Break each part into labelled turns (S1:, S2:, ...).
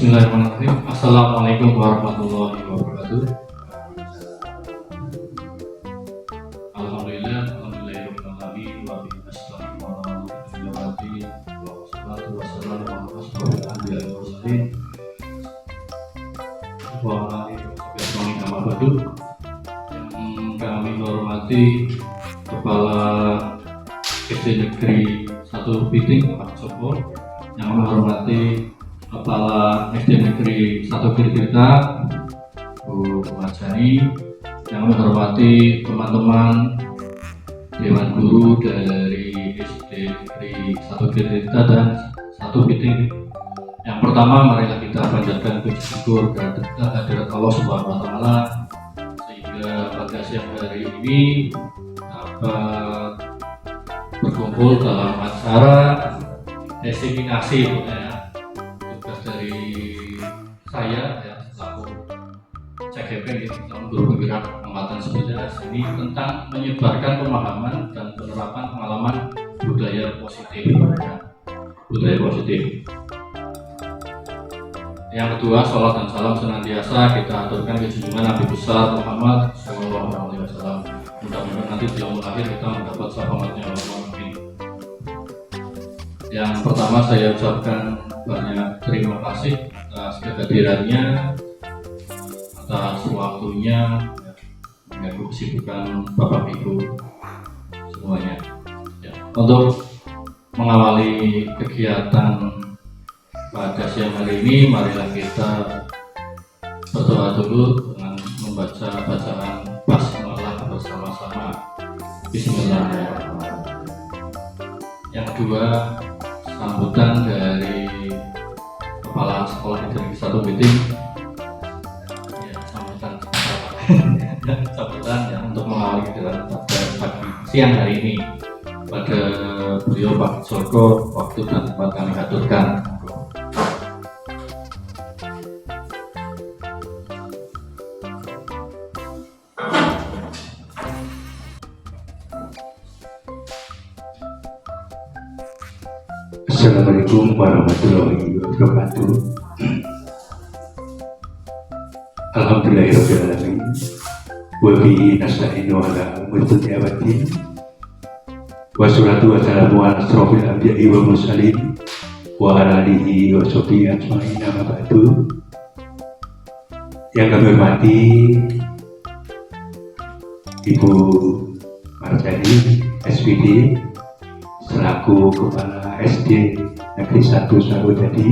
S1: Bismillahirrahmanirrahim. Assalamualaikum warahmatullahi wabarakatuh. Alhamdulillahirobbilalamin wa bihi nasta'in wa wassalatu wassalamu ala asyrofil anbiya'i wal mursalin wa ala alihi wa sahbihi. Yang kami hormati Kepala SD Negeri 1 Piting Pak Sopo, yang kami hormati Kepala SD Negeri 1 Tirta Bu Majani, yang kami hormati teman-teman Dewan Guru dari SD Negeri 1 Tirta dan 1 Piting. Yang pertama, marilah kita panjatkan puji syukur kehadirat Allah Subhanahu wa Ta'ala sehingga pada siang hari ini dapat berkumpul dalam acara diseminasi tugas dari saya selaku CGP tahun guru penggerak angkatan 11 ini tentang menyebarkan pemahaman dan penerapan pengalaman budaya positif. Budaya positif. Yang kedua, salat dan salam senantiasa kita aturkan ke junjungan Nabi besar Muhammad SAW. Mudah-mudahan nanti di yaumul akhir kita mendapat syafaatnya Allah. Yang pertama, saya ucapkan banyak terima kasih atas kehadirannya, atas waktunya, mengganggu kesibukan Bapak Ibu semuanya. Untuk mengawali kegiatan pada siang hari ini, marilah kita berdoa dulu dengan membaca bacaan basmalah bersama-sama. Bismillahirrahmanirrahim. Yang kedua, sambutan dari Kepala Sekolah Negeri 1 Piting. Sambutan untuk mengawali kegiatan pada pagi siang hari ini pada beliau Pak Joko, waktu dan tempat kami aturkan.
S2: Assalamualaikum warahmatullahi wabarakatuh. Alhamdulillahirobbilalamin wa bihi nasta'inu ala umuri dunya waddin. Wassalatu wassalamu ala asyrofil anbiya'i wal mursalin wa ala alihi wa sahbihi ajma'in, amma ba'du. Yang kami hormati Ibu Marjani SPD selaku Kepala SD Negeri 1 Saru tadi.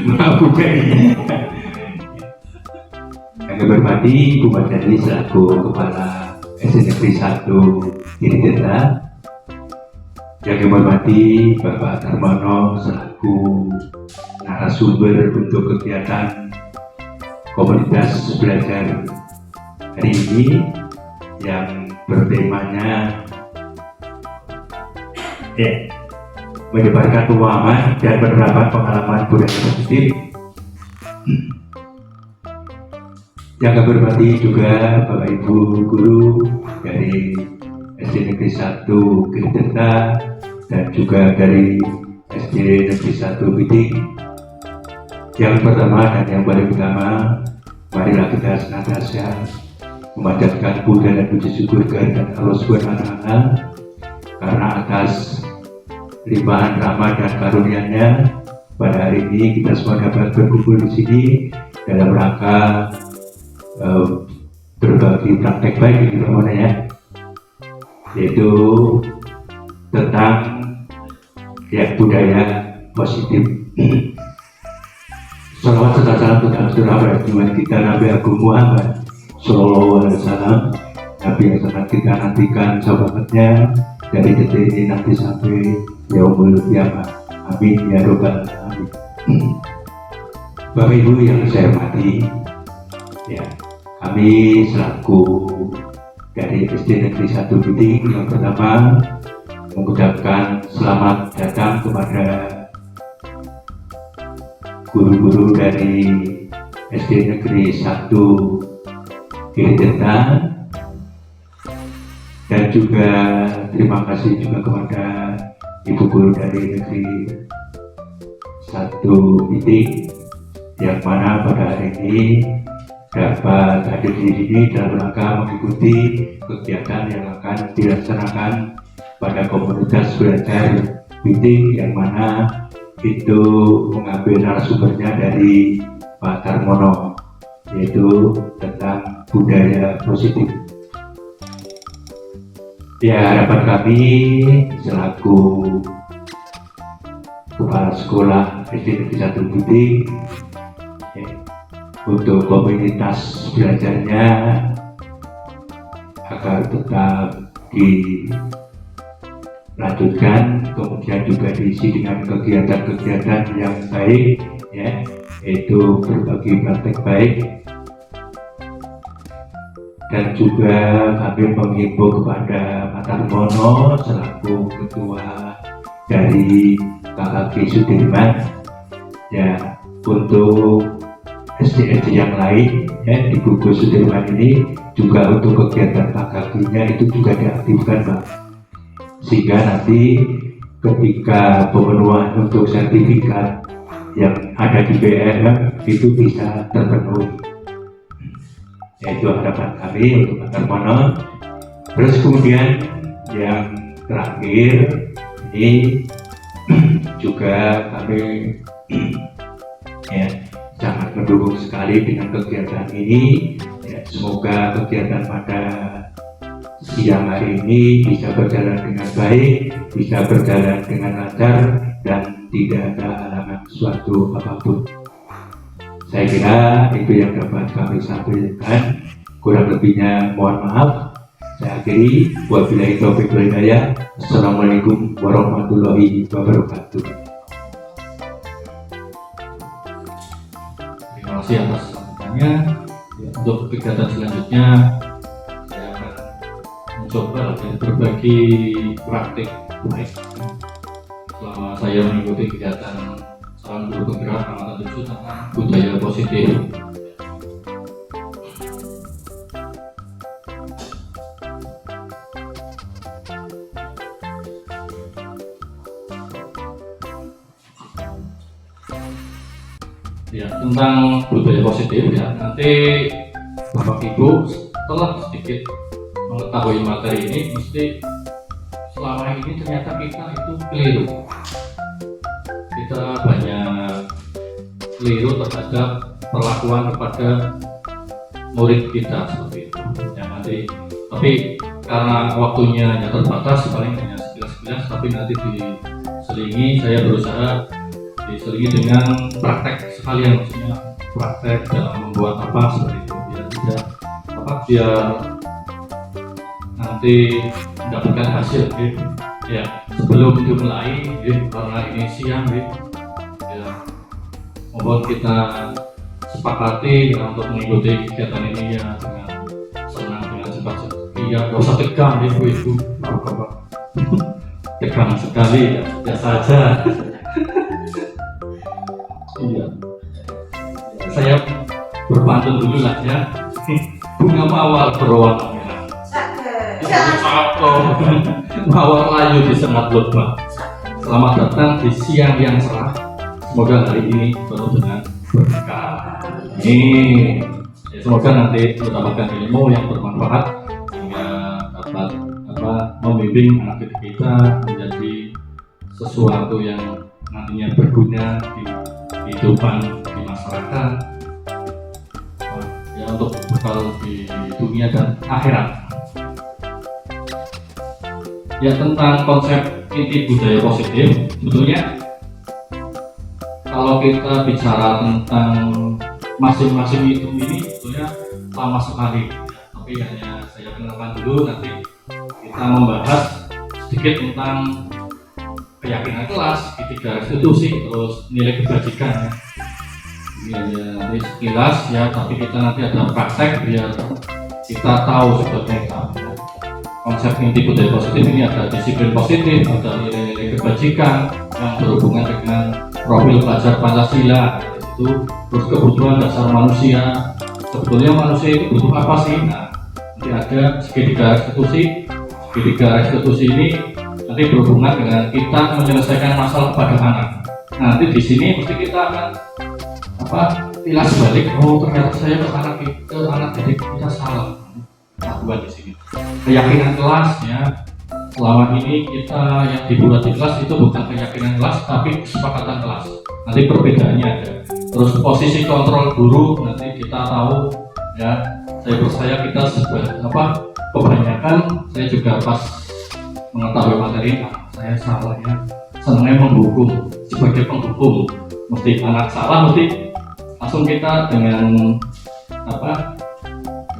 S2: Maaf bukan. Yang kami hormati Ibu Marjani selaku Kepala SD Negeri 1 Tirta. Yang kami hormati Bapak Darmono selaku narasumber untuk kegiatan komunitas belajar hari ini yang bertemanya menyebarkan pemahaman dan penerapan pengalaman budaya positif. Yang kami hormati juga Bapak Ibu guru dari SD Negeri 1 Tirta dan juga dari SD Negeri 1 Piting. Yang pertama dan yang paling utama, marilah kita senantiasa memanjatkan puja dan puji syukur kehadirat Allah Subhanahu wa Ta'ala karena atas limpahan rahmat dan karunia-Nya pada hari ini kita semua dapat berkumpul di sini dalam rangka berbagi praktek baik di mana yaitu tentang budaya positif. Salawat serta salam untuk surah Tuhan kita Nabi Agung Muhammad Sallallahu Alaihi Wasallam, Nabi yang sangat kita nantikan sahabatnya dari detik ini nanti sampai yaumul kiamat. Amin ya robbal alamin. Bapak Ibu yang saya hormati, kami selaku dari SD Negeri 1 Piting yang pertama mengucapkan selamat datang kepada guru-guru dari SD Negeri 1 Tirta Dan juga terima kasih juga kepada Ibu Guru dari Negeri 1 Pitik yang mana pada hari ini dapat hadir di sini dalam rangka mengikuti kegiatan yang akan dilaksanakan pada komunitas belajar Pitik, yang mana itu mengambil narasumbernya dari Pak Tarmono, yaitu tentang budaya positif. Ya, harapan kami selaku Kepala Sekolah SD Negeri 1 Pitik ya, untuk komunitas belajarnya agar tetap dilanjutkan, kemudian juga diisi dengan kegiatan-kegiatan yang baik ya, yaitu berbagi praktek baik. Dan juga kami menghimbau kepada Pak Tarmono selaku ketua dari KKG Sudirman ya, untuk SD-SD yang lain ya di gugus Sudirman ini juga untuk kegiatan KKG-nya itu juga diaktifkan Pak, sehingga nanti ketika pemenuhan untuk sertifikat yang ada di BRM itu bisa terpenuhi. Yaitu harapan kami untuk Pak Tarmono. Terus kemudian yang terakhir ini juga kami ya sangat mendukung sekali dengan kegiatan ini ya, semoga kegiatan pada siang hari ini bisa berjalan dengan baik, bisa berjalan dengan lancar dan tidak ada halangan suatu apapun. Saya kira itu yang dapat kami sampaikan, kurang lebihnya mohon maaf. Saya akhiri, wabillahi taufiq wal hidayah. Assalamualaikum warahmatullahi wabarakatuh.
S1: Terima kasih atas sambutannya. Ya, untuk kegiatan selanjutnya saya akan mencoba berbagi praktik baik selama saya mengikuti kegiatan Salam Guru Penggerak Angkatan 7 tentang budaya positif. Ya, tentang budaya positif ya, nanti Bapak Ibu setelah sedikit mengetahui materi ini, mesti selama ini ternyata kita itu keliru. Kita banyak keliru terhadap perlakuan kepada murid kita seperti itu. Ya, nanti, tapi karena waktunya hanya terbatas, paling hanya sekilas-sekilas, tapi nanti diselingi, saya berusaha diselingi dengan praktek sekalian, maksudnya praktek dalam membuat apa seperti itu, biar tidak apa, biar nanti mendapatkan hasil gitu. Ya, sebelum dimulai karena ini siang ya, mohon kita sepakati ya, untuk mengikuti kegiatan ini ya dengan senang, dengan cepat. Iya, gak usah tegang ibu-ibu, bapak-bapak tegang sekali ya, biasa saja. Iya, saya berpantun dulu lah ya. Bunga mawar berwarna merah, mawar layu di sengat lembah. Selamat datang di siang yang cerah. Semoga hari ini penuh dengan berkah. Ini ya, semoga nanti mendapatkan ilmu yang bermanfaat sehingga dapat membimbing anak didik kita menjadi sesuatu yang nantinya berguna di kehidupan di masyarakat ya, untuk bekal di dunia dan akhirat. Ya, tentang konsep inti budaya positif, sebetulnya kalau kita bicara tentang masing-masing itu ini sebetulnya lama sekali ya, tapi hanya saya kenalkan dulu, nanti kita membahas sedikit tentang keyakinan kelas, etika institusi, terus nilai kebajikan ya. Ini hanya nanti sekilas ya, tapi kita nanti ada praktek biar kita tahu sebetulnya ya. Konsep inti budaya positif ini ada disiplin positif, ada nilai-nilai kebajikan yang berhubungan dengan profil pelajar Pancasila itu, terus kebutuhan dasar manusia. Sebetulnya manusia itu butuh apa sih? Nah, nanti ada segitiga institusi, Ketiga restitusi ini nanti berhubungan dengan kita menyelesaikan masalah kepada anak. Nah, nanti di sini mesti kita akan tilas balik. Oh, ternyata saya ke anak didik kita salah. Bukan di sini. Keyakinan kelas ya. Selama ini kita yang dibuat di kelas itu bukan keyakinan kelas, tapi kesepakatan kelas. Nanti perbedaannya ada. Terus posisi kontrol guru nanti kita tahu ya. Saya percaya kita kebanyakan saya juga pas mengetahui materi saya salah ya, senangnya menghukum sebagai penghukum, mesti anak salah mesti langsung kita dengan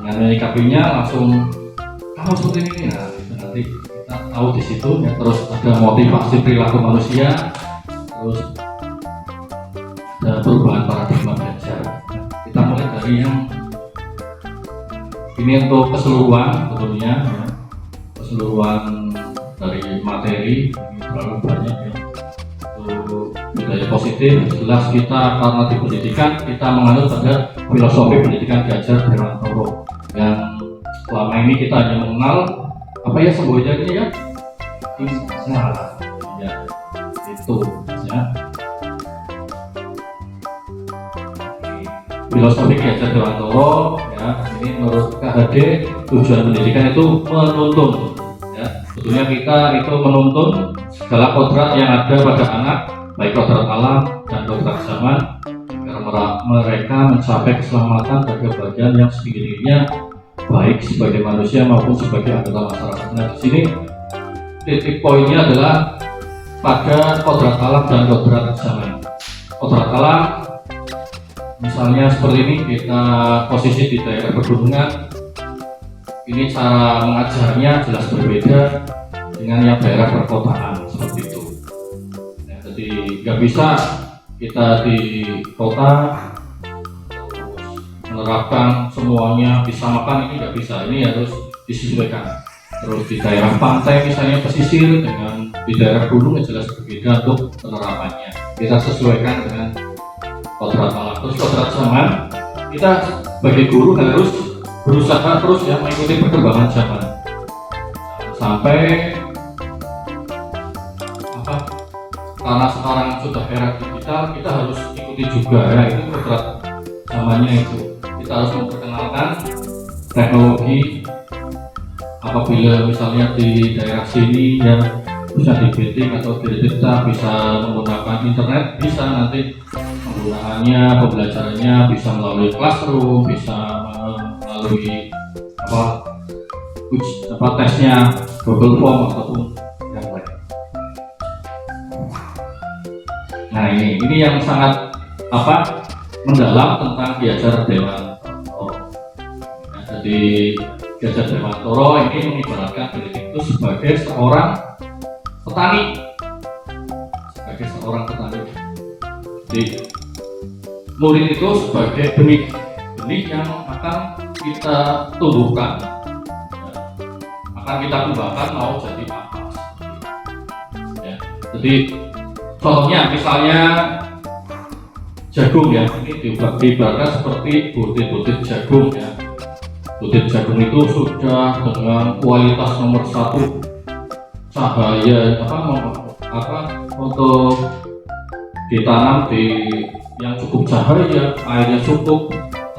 S1: menyikapinya langsung kamu seperti ini. Nah itu nanti kita tahu di situ ya. Terus ada motivasi perilaku manusia, terus ada perubahan paradigma belajar. Kita mulai dari yang ini untuk keseluruhan tentunya ya. Keseluruhan dari materi ini terlalu banyak ya. Untuk budaya positif jelas kita karena di pendidikan kita menganut pada filosofi pendidikan Ki Dewantoro yang selama ini kita hanya mengenal sembojannya ya ya itu ya. Filosofi Ki Dewantoro ya, ini menurut KHD tujuan pendidikan itu menuntun. Tentunya kita itu menuntun segala kodrat yang ada pada anak, baik kodrat alam dan kodrat zaman, agar mereka mencapai keselamatan dan kebahagiaan yang setinggi-tingginya, baik sebagai manusia maupun sebagai anggota masyarakat. Nah di sini titik poinnya adalah pada kodrat alam dan kodrat zaman. Kodrat alam, misalnya seperti ini, kita posisi di daerah pegunungan. Ini cara mengajarnya jelas berbeda dengan yang daerah perkotaan seperti itu. Ya, jadi nggak bisa kita di kota menerapkan semuanya disamakan, ini nggak bisa. Ini harus disesuaikan. Terus di daerah pantai misalnya pesisir dengan di daerah gunung jelas berbeda untuk penerapannya. Kita sesuaikan dengan kodrat alam. Terus kodrat zaman, kita sebagai guru harus berusaha terus ya mengikuti perkembangan zaman sampai karena sekarang sudah era digital, kita harus ikuti juga ya, itu kodrat zamannya itu. Kita harus memperkenalkan teknologi. Apabila misalnya di daerah sini ya bisa di building atau di kita bisa menggunakan internet, bisa nanti penggunaannya, pembelajarannya bisa melalui classroom, bisa melalui tesnya Google Form ataupun yang lain. Nah ini yang sangat mendalam tentang Ki Dewantoro. Nah, jadi Ki Dewantoro ini mengibaratkan pendidik itu sebagai seorang petani. Jadi murid itu sebagai benih yang akan kita tumbuhkan, akan kita kembangkan mau jadi apa. Ya. Jadi contohnya misalnya jagung ya, ini diibaratkan seperti butir-butir jagung ya. Butir jagung itu sudah dengan kualitas nomor 1, cahaya untuk ditanam di yang cukup cahaya, airnya cukup.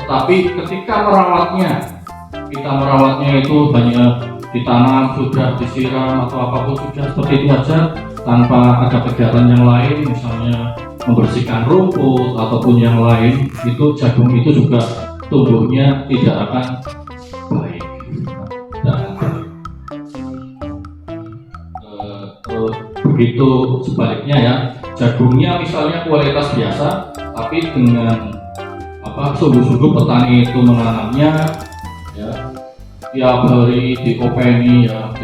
S1: Tetapi ketika kita merawatnya itu hanya ditanam, sudah disiram atau apapun sudah seperti itu saja tanpa ada kegiatan yang lain, misalnya membersihkan rumput ataupun yang lain, itu jagung itu juga tumbuhnya tidak akan baik. Begitu sebaliknya ya, jagungnya misalnya kualitas biasa, tapi dengan sungguh-sungguh petani itu menanamnya ya, tiap hari diopeni ya,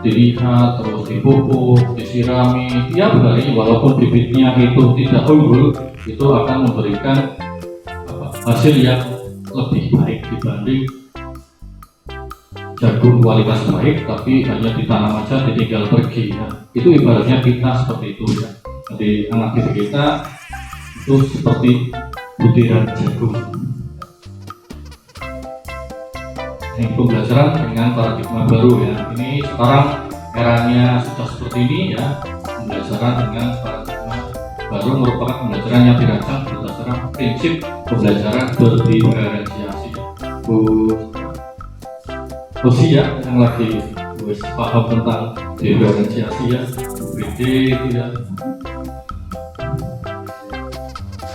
S1: dilihat, terus dipupuk, disirami tiap hari, walaupun bibitnya itu tidak unggul, itu akan memberikan hasil yang lebih baik dibanding jagung kualitas baik tapi hanya ditanam aja ditinggal pergi ya. Itu ibaratnya kita seperti itu ya. Jadi anak didik kita itu seperti butiran jagung. pembelajaran dengan paradigma baru ya. Ini sekarang eranya sudah seperti ini ya. Pembelajaran dengan paradigma baru merupakan pembelajaran yang dirancang berdasarkan prinsip pembelajaran berdiferensiasi. Ya yang lagi paham tentang diferensiasi ya, BD itu ya.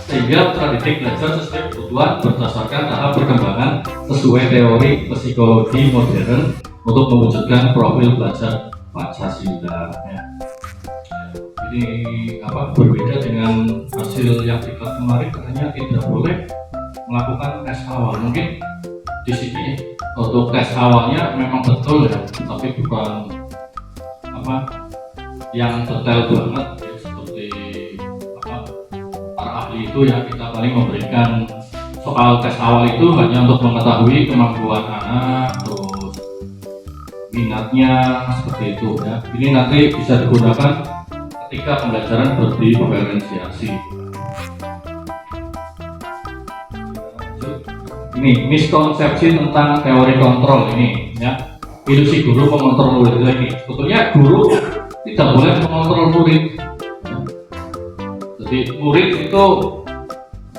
S1: Sehingga putra didik belajar sesuai kebutuhan berdasarkan tahap perkembangan sesuai teori psikologi modern untuk mewujudkan profil belajar Pancasila ya. Ini berbeda dengan hasil yang di kelas kemarin, katanya tidak boleh melakukan tes awal. Mungkin di sini untuk tes awalnya memang betul ya, tapi bukan yang detail banget ya, seperti para ahli itu ya. Kita paling memberikan soal tes awal itu hanya untuk mengetahui kemampuan anak, terus minatnya seperti itu ya. Ini nanti bisa digunakan ketika pembelajaran berdiferensiasi. Ini miskonsepsi tentang teori kontrol ini ya. Ilusi guru mengontrol murid ini. Sebetulnya guru tidak boleh mengontrol murid. Jadi murid itu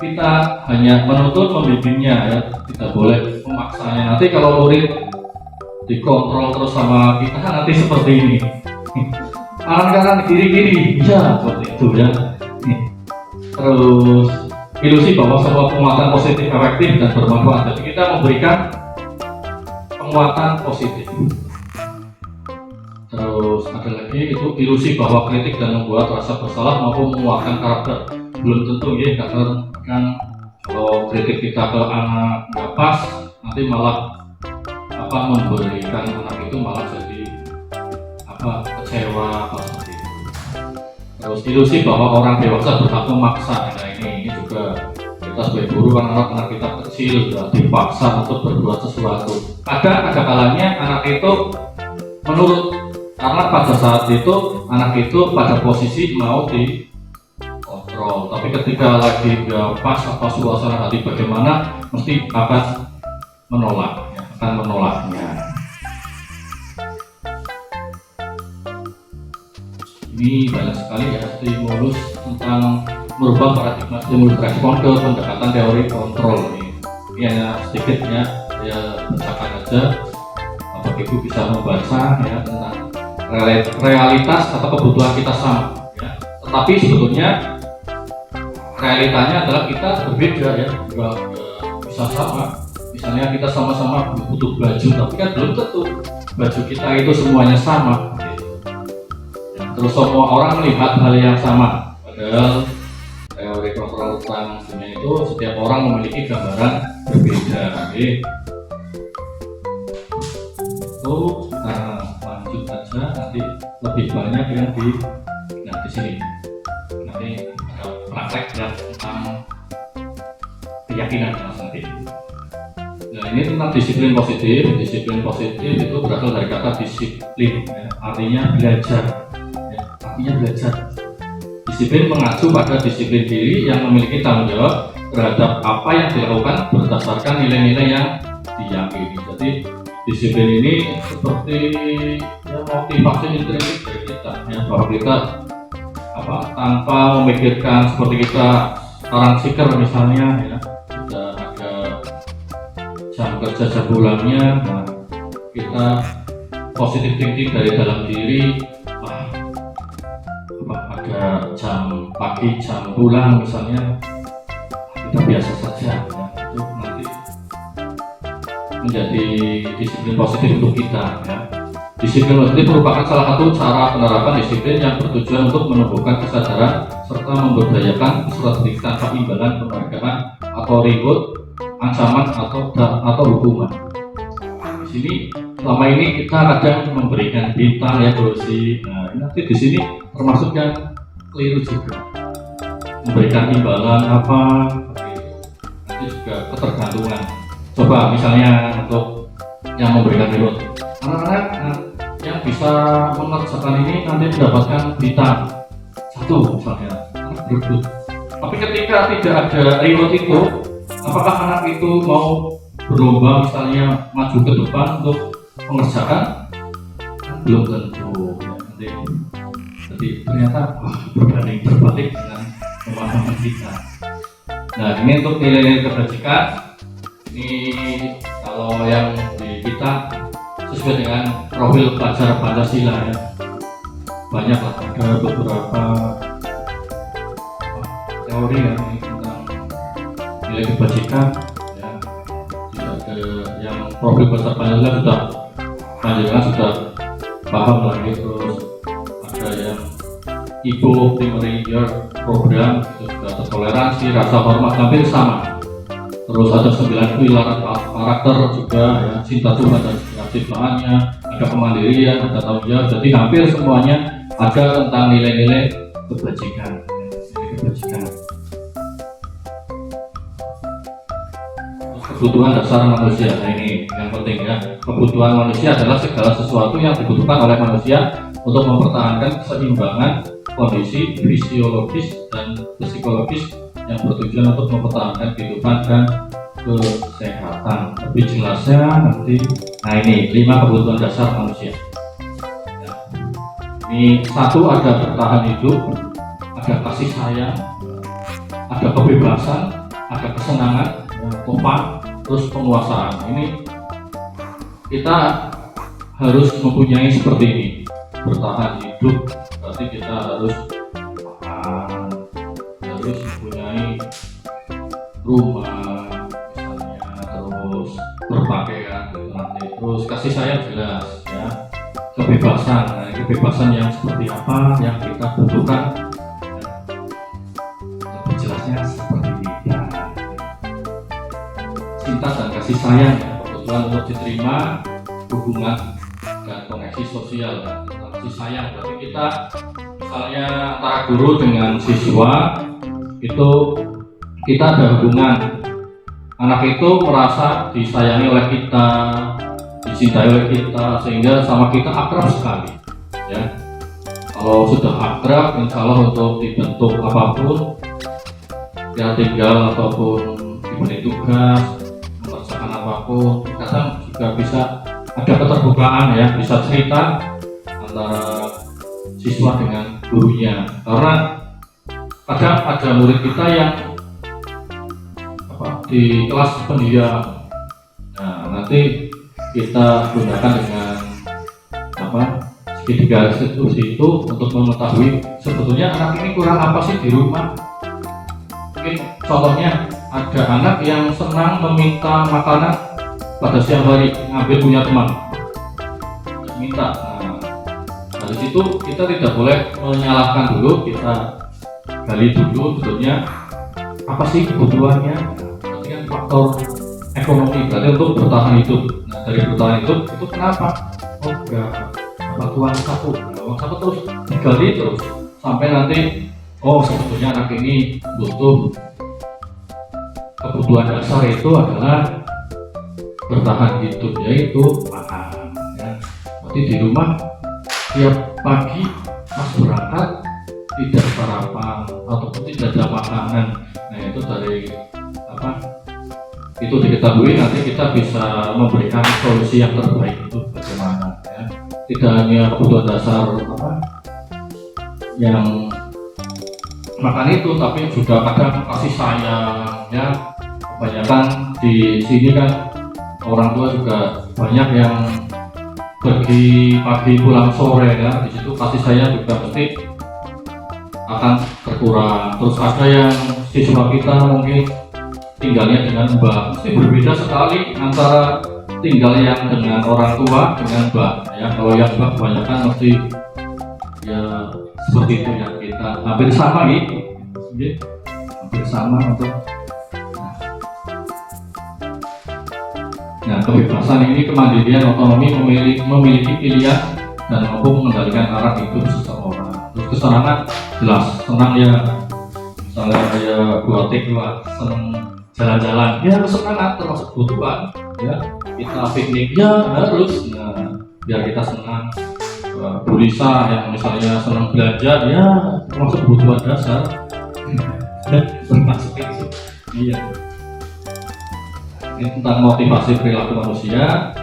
S1: kita hanya menuntut membimbingnya ya, tidak boleh memaksanya. Nanti kalau murid dikontrol terus sama kita nanti seperti ini. Kanan kiri ya seperti itu ya. Terus ilusi bahwa semua penguatan positif efektif dan bermanfaat. Jadi kita memberikan penguatan positif. Terus ada lagi itu ilusi bahwa kritik dan membuat rasa bersalah maupun menguatkan karakter. Belum tentu ya, karena kan kalau kritik kita ke anak nggak pas, nanti malah memberikan anak itu malah jadi kecewa seperti itu. Terus ilusi bahwa orang dewasa berhak memaksa. Nah ini juga kita sebagai guru kan anak kita kecil sudah dipaksa untuk berbuat sesuatu. Ada kalanya anak itu menurut, karena pada saat itu anak itu pada posisi mau dikontrol, tapi ketika lagi nggak pas suasana hati bagaimana mesti akan menolaknya. Ini banyak sekali ya stimulus tentang merubah paradigma stimulus respon ke pendekatan teori kontrol ini. Ini hanya sedikit ya, saya bacakan aja. Bapak Ibu bisa membaca ya tentang realitas atau kebutuhan kita sama ya. Tetapi sebetulnya realitanya adalah kita berbeda ya, juga bisa sama. Misalnya kita sama-sama butuh baju, tapi kan belum tentu baju kita itu semuanya sama. Terus semua orang melihat hal yang sama, padahal teori kontrol tentang dunia itu setiap orang memiliki gambaran berbeda. Lanjut aja, nanti lebih banyak yang di sini. Nanti ada praktek ya tentang keyakinan nanti. Nah ini tentang disiplin positif. Disiplin positif itu berasal dari kata disiplin, ya, artinya belajar. Disiplin mengacu pada disiplin diri yang memiliki tanggung jawab terhadap apa yang dilakukan berdasarkan nilai-nilai yang diyakini. Jadi disiplin ini seperti ya, motivasi intrinsik dari kita ya, bahwa kita tanpa memikirkan seperti kita sekarang siker misalnya ya, sudah ada jam kerja jam pulangnya, nah, kita positif thinking dari dalam diri. Ada jam pagi, jam pulang misalnya, kita biasa saja ya, itu nanti menjadi disiplin positif untuk kita ya. Disiplin positif merupakan salah satu cara penerapan disiplin yang bertujuan untuk menumbuhkan kesadaran serta memberdayakan peserta didik tanpa imbalan penghargaan atau reward, ancaman atau hukuman. Di sini selama ini kita kadang memberikan bintang ya kursi. Nah nanti di sini termasuk yang keliru juga, memberikan imbalan nanti juga ketergantungan. Coba misalnya untuk yang memberikan reward, anak-anak yang bisa mengerjakan ini nanti mendapatkan bintang 1 misalnya, anak berebut. Tapi ketika tidak ada reward itu, apakah anak itu mau berlomba misalnya maju ke depan untuk mengerjakan, belum tentu ya, nanti jadi ternyata berbanding terbalik dengan pemahaman kita. Nah, ini untuk nilai-nilai kebajikan. Ini kalau yang di kita sesuai dengan profil pelajar Pancasila ya, banyak lah, ada beberapa teori ya ini tentang nilai kebajikan ya. Tidak ada yang profil pelajar Pancasila sudah panjenengan sudah paham lagi. Terus ada yang Ibu Primary Year Program itu sudah toleransi, rasa hormat, hampir sama. Terus ada 9 pilar karakter juga ya, cinta Tuhan dan ciptaannya, ada kemandirian, ada tanggung jawab. Jadi hampir semuanya ada tentang nilai-nilai kebajikan. Terus kebutuhan dasar manusia. Nah, ini yang penting ya. Kebutuhan manusia adalah segala sesuatu yang dibutuhkan oleh manusia untuk mempertahankan keseimbangan kondisi fisiologis dan psikologis yang bertujuan untuk mempertahankan kehidupan dan kesehatan. Lebih jelasnya nanti. Nah, ini 5 kebutuhan dasar manusia ya. Ini 1 ada bertahan hidup, ada kasih sayang, ada kebebasan, ada kesenangan, topan, terus penguasaan. Ini kita harus mempunyai seperti ini. Bertahan hidup berarti kita harus makan, harus mempunyai rumah misalnya, terus berpakaian gitu nanti. Terus kasih sayang jelas ya. Kebebasan, nah, kebebasan yang seperti apa yang kita butuhkan ya. Lebih jelasnya seperti ini ya. Cinta dan kasih sayang ya, kebutuhan untuk diterima, hubungan dan koneksi sosial ya. Kasih sayang berarti kita misalnya antara guru dengan siswa itu kita ada hubungan, anak itu merasa disayangi oleh kita, dicintai oleh kita, sehingga sama kita akrab sekali ya. Kalau sudah akrab, insya Allah untuk dibentuk apapun ya, tinggal ataupun diberi tugas mengerjakan apapun, kadang juga bisa ada keterbukaan ya, bisa cerita antara siswa dengan gurunya. Karena kadang ada murid kita yang di kelas pendiam, nah nanti kita gunakan dengan segitiga institusi itu untuk mengetahui sebetulnya anak ini kurang apa sih di rumah. Mungkin contohnya ada anak yang senang meminta makanan pada siang hari, ngambil punya teman minta. Nah, dari situ kita tidak boleh menyalahkan dulu, kita gali dulu sebetulnya apa sih kebutuhannya. Berarti kan faktor ekonomi, berarti untuk bertahan hidup. Nah, dari bertahan hidup itu kenapa? Oh enggak, apa uang saku, uang saku terus digali terus sampai nanti oh sebetulnya anak ini butuh kebutuhan dasar itu adalah bertahan hidup, yaitu makan ya. Berarti di rumah tiap pagi pas berangkat tidak sarapan ataupun tidak ada makanan. Nah itu dari itu diketahui, nanti kita bisa memberikan solusi yang terbaik itu bagaimana ya. Tidak hanya kebutuhan dasar yang makan itu, tapi juga kadang kasih sayang ya. Kebanyakan di sini kan orang tua juga banyak yang pergi pagi pulang sore ya, di situ kasih sayang juga pasti akan berkurang. Terus ada yang siswa kita mungkin tinggalnya dengan mbak, mesti berbeda sekali antara tinggal yang dengan orang tua dengan mbak ya. Kalau yang mbak kebanyakan mesti ya seperti itu ya, kita hampir sama gitu, hampir sama untuk nah kebebasan ini kemandirian, otonomi, memiliki pilihan dan mampu mengendalikan arah hidup seseorang. Terus kesenangan jelas, senang ya, misalnya kayak buatik lah, senang jalan-jalan ya, kesenangan termasuk kebutuhan ya. Kita piknik ya harus, nah, biar kita senang. Bu Lisa yang misalnya senang belanja ya termasuk kebutuhan dasar termasuk itu iya. ini tentang motivasi perilaku manusia.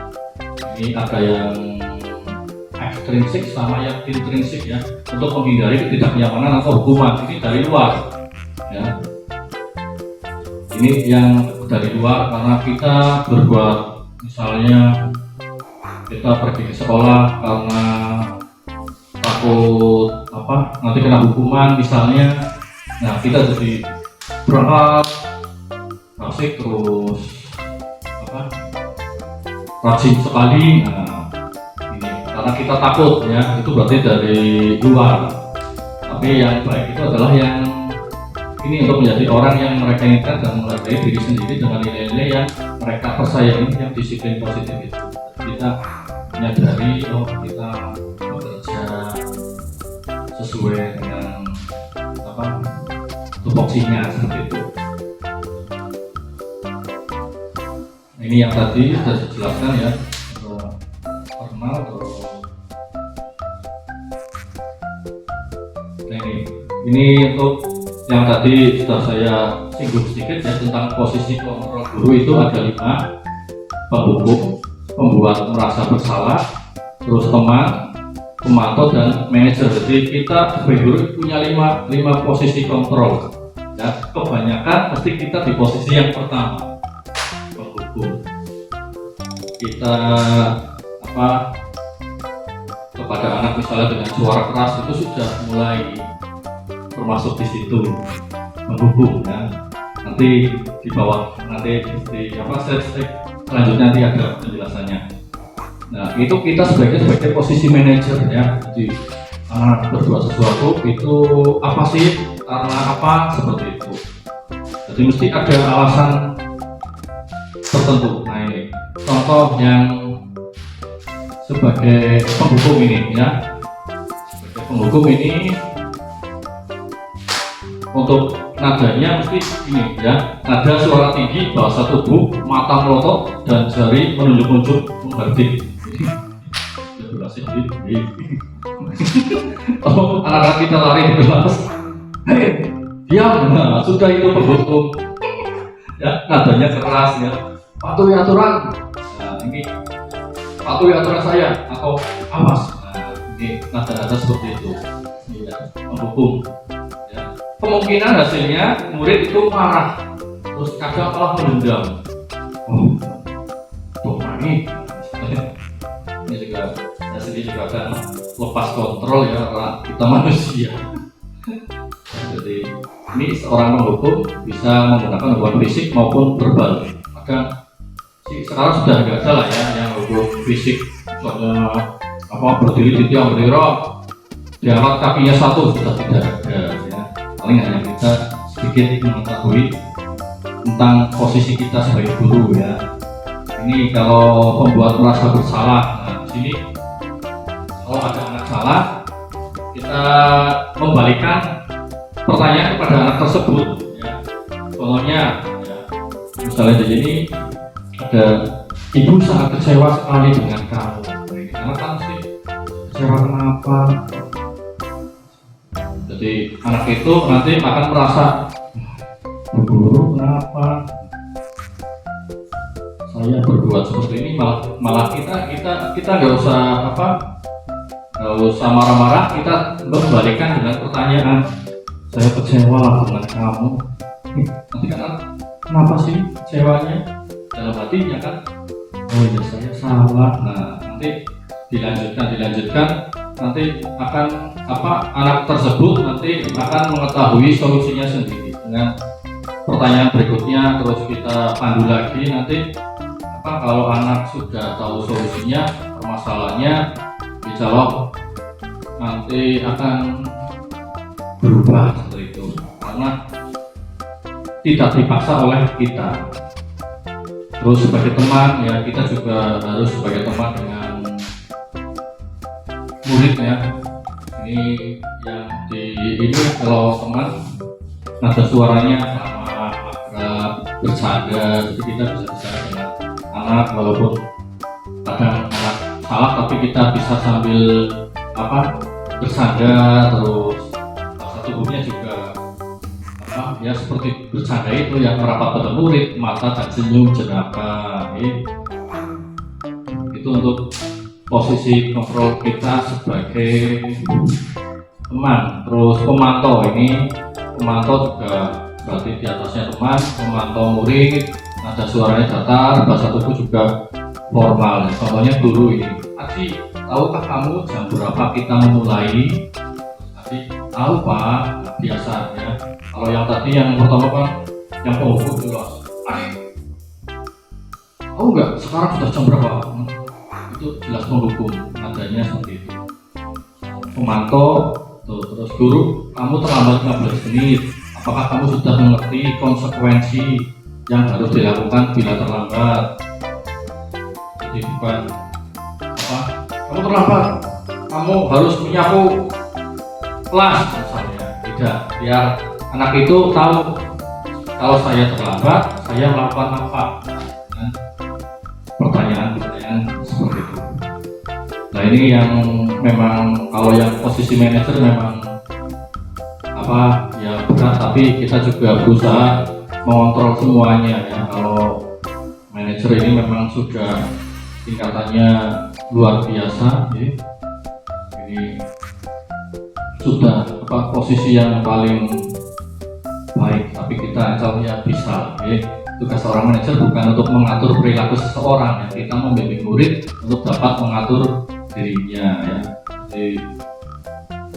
S1: Ini ada yang ekstrinsik sama yang intrinsik ya, untuk menghindari ketidaknyamanan atau hukuman. Ini dari luar ya. Ini yang dari luar karena kita berbuat, misalnya kita pergi ke sekolah karena takut nanti kena hukuman misalnya. Nah, kita jadi berangkat asik terus rajin sekali. Nah, ini karena kita takut ya, itu berarti dari luar. Tapi yang baik itu adalah yang ini, untuk menjadi orang yang mereka inginkan dan menghargai diri sendiri dengan nilai-nilai yang mereka percayai, yang disiplin positif itu. Kita menyadari kita bekerja sesuai dengan tupoksinya, seperti itu. Nah, ini yang tadi sudah dijelaskan ya, formal terus. Nah, ini untuk yang tadi sudah saya singgung sedikit ya, tentang posisi kontrol guru itu ada 5: penghukum, pembuat merasa bersalah, terus teman, pemantau, dan manajer. Jadi kita sebagai guru punya 5 posisi kontrol ya. Kebanyakan pasti kita di posisi yang pertama, penghukum. Kita kepada anak misalnya dengan suara keras, itu sudah mulai termasuk di situ, menghukum ya. Nanti di bawah, nanti di step selanjutnya nanti ada penjelasannya. Nah, itu kita sebagai posisi manajer ya. Jadi anak berbuat sesuatu itu apa sih, karena apa, seperti itu. Jadi mesti ada alasan tertentu. Nah, ini contoh yang sebagai penghukum ini ya. Sebagai penghukum ini, untuk nadanya mesti ini ya, nada suara tinggi, bahasa tubuh, mata melotot, dan jari menunjuk-nunjuk menghardik. Durasi ini. Oh, anak-anak kita lari di kelas, diam. Nah, sudah itu penghukum ya, nadanya keras ya, patuhi aturan. Nah, ini patuhi aturan saya, atau awas. Nah, ini nada-nada seperti itu ya, penghukum. Kemungkinan hasilnya murid itu marah, terus kadang malah mendendam. Ini juga hasilnya juga akan lepas kontrol ya, karena kita manusia. Jadi ini seorang penghukum bisa menggunakan hubungan fisik maupun verbal. Kadang sekarang sudah nggak ada lah ya yang hukum fisik, misalnya berdiri di tiang bendera, diangkat kakinya satu, sudah tidak ada ya. Paling hanya kita sedikit mengetahui tentang posisi kita sebagai guru ya. Ini kalau membuat merasa bersalah. Nah, di sini kalau ada anak salah, kita membalikan pertanyaan kepada anak tersebut ya. Contohnya ya, misalnya di sini ada, ibu sangat kecewa sekali dengan kamu. Anak kan sih kecewa kenapa? Jadi anak itu nanti akan merasa, guru kenapa saya berbuat seperti ini, malah kita nggak usah marah-marah, kita kembalikan dengan pertanyaan, saya kecewa dengan kamu. Nanti kan kenapa sih kecewanya? Dalam hatinya kan, oh ya saya salah. Nah, nanti dilanjutkan, nanti akan anak tersebut nanti akan mengetahui solusinya sendiri dengan pertanyaan berikutnya. Terus kita pandu lagi, nanti kalau anak sudah tahu solusinya, permasalahannya dijawab, nanti akan berubah seperti itu, karena tidak dipaksa oleh kita. Terus sebagai teman ya, kita juga harus sebagai teman dengan murid ya. Ini yang ini kalau teman, nada suaranya sama, bercanda, jadi kita bisa bicara dengan anak, walaupun kadang anak salah, tapi kita bisa sambil bercanda, terus bahasa tubuhnya juga ya seperti bercanda itu yang merapat pada murid, mata dan senyum jenaka. Itu untuk posisi kontrol kita sebagai teman. Terus pemantau, ini pemantau juga berarti di atasnya teman, memantau murid, nada suaranya datar, bahasa tubuh juga formal. Contohnya guru ini, Adi, tahukah kamu jam berapa kita memulai? Adi, tahu Pak. Nah, biasa ya. Kalau yang tadi yang pertama kan yang penghukum jelas, Adi, tahu nggak sekarang sudah jam berapa? Itu jelas penghukum, nadanya seperti itu. Pemantau, terus guru, kamu terlambat 15 menit. Apakah kamu sudah mengerti konsekuensi yang harus dilakukan bila terlambat? Jadi bukan apa, kamu terlambat, kamu harus menyapu kelas misalnya. Tidak, biar anak itu tahu kalau saya terlambat, saya melakukan apa. Nah, pertanyaan-pertanyaan seperti itu. Nah ini yang memang kalau yang posisi manajer memang apa ya berat, tapi kita juga berusaha mengontrol semuanya ya. Kalau manajer ini memang sudah tingkatannya luar biasa ya. Ini sudah apa posisi yang paling baik, tapi kita asalnya bisa ya. Tugas seorang manajer bukan untuk mengatur perilaku seseorang ya. Kita membimbing murid untuk dapat mengatur dirinya ya. Jadi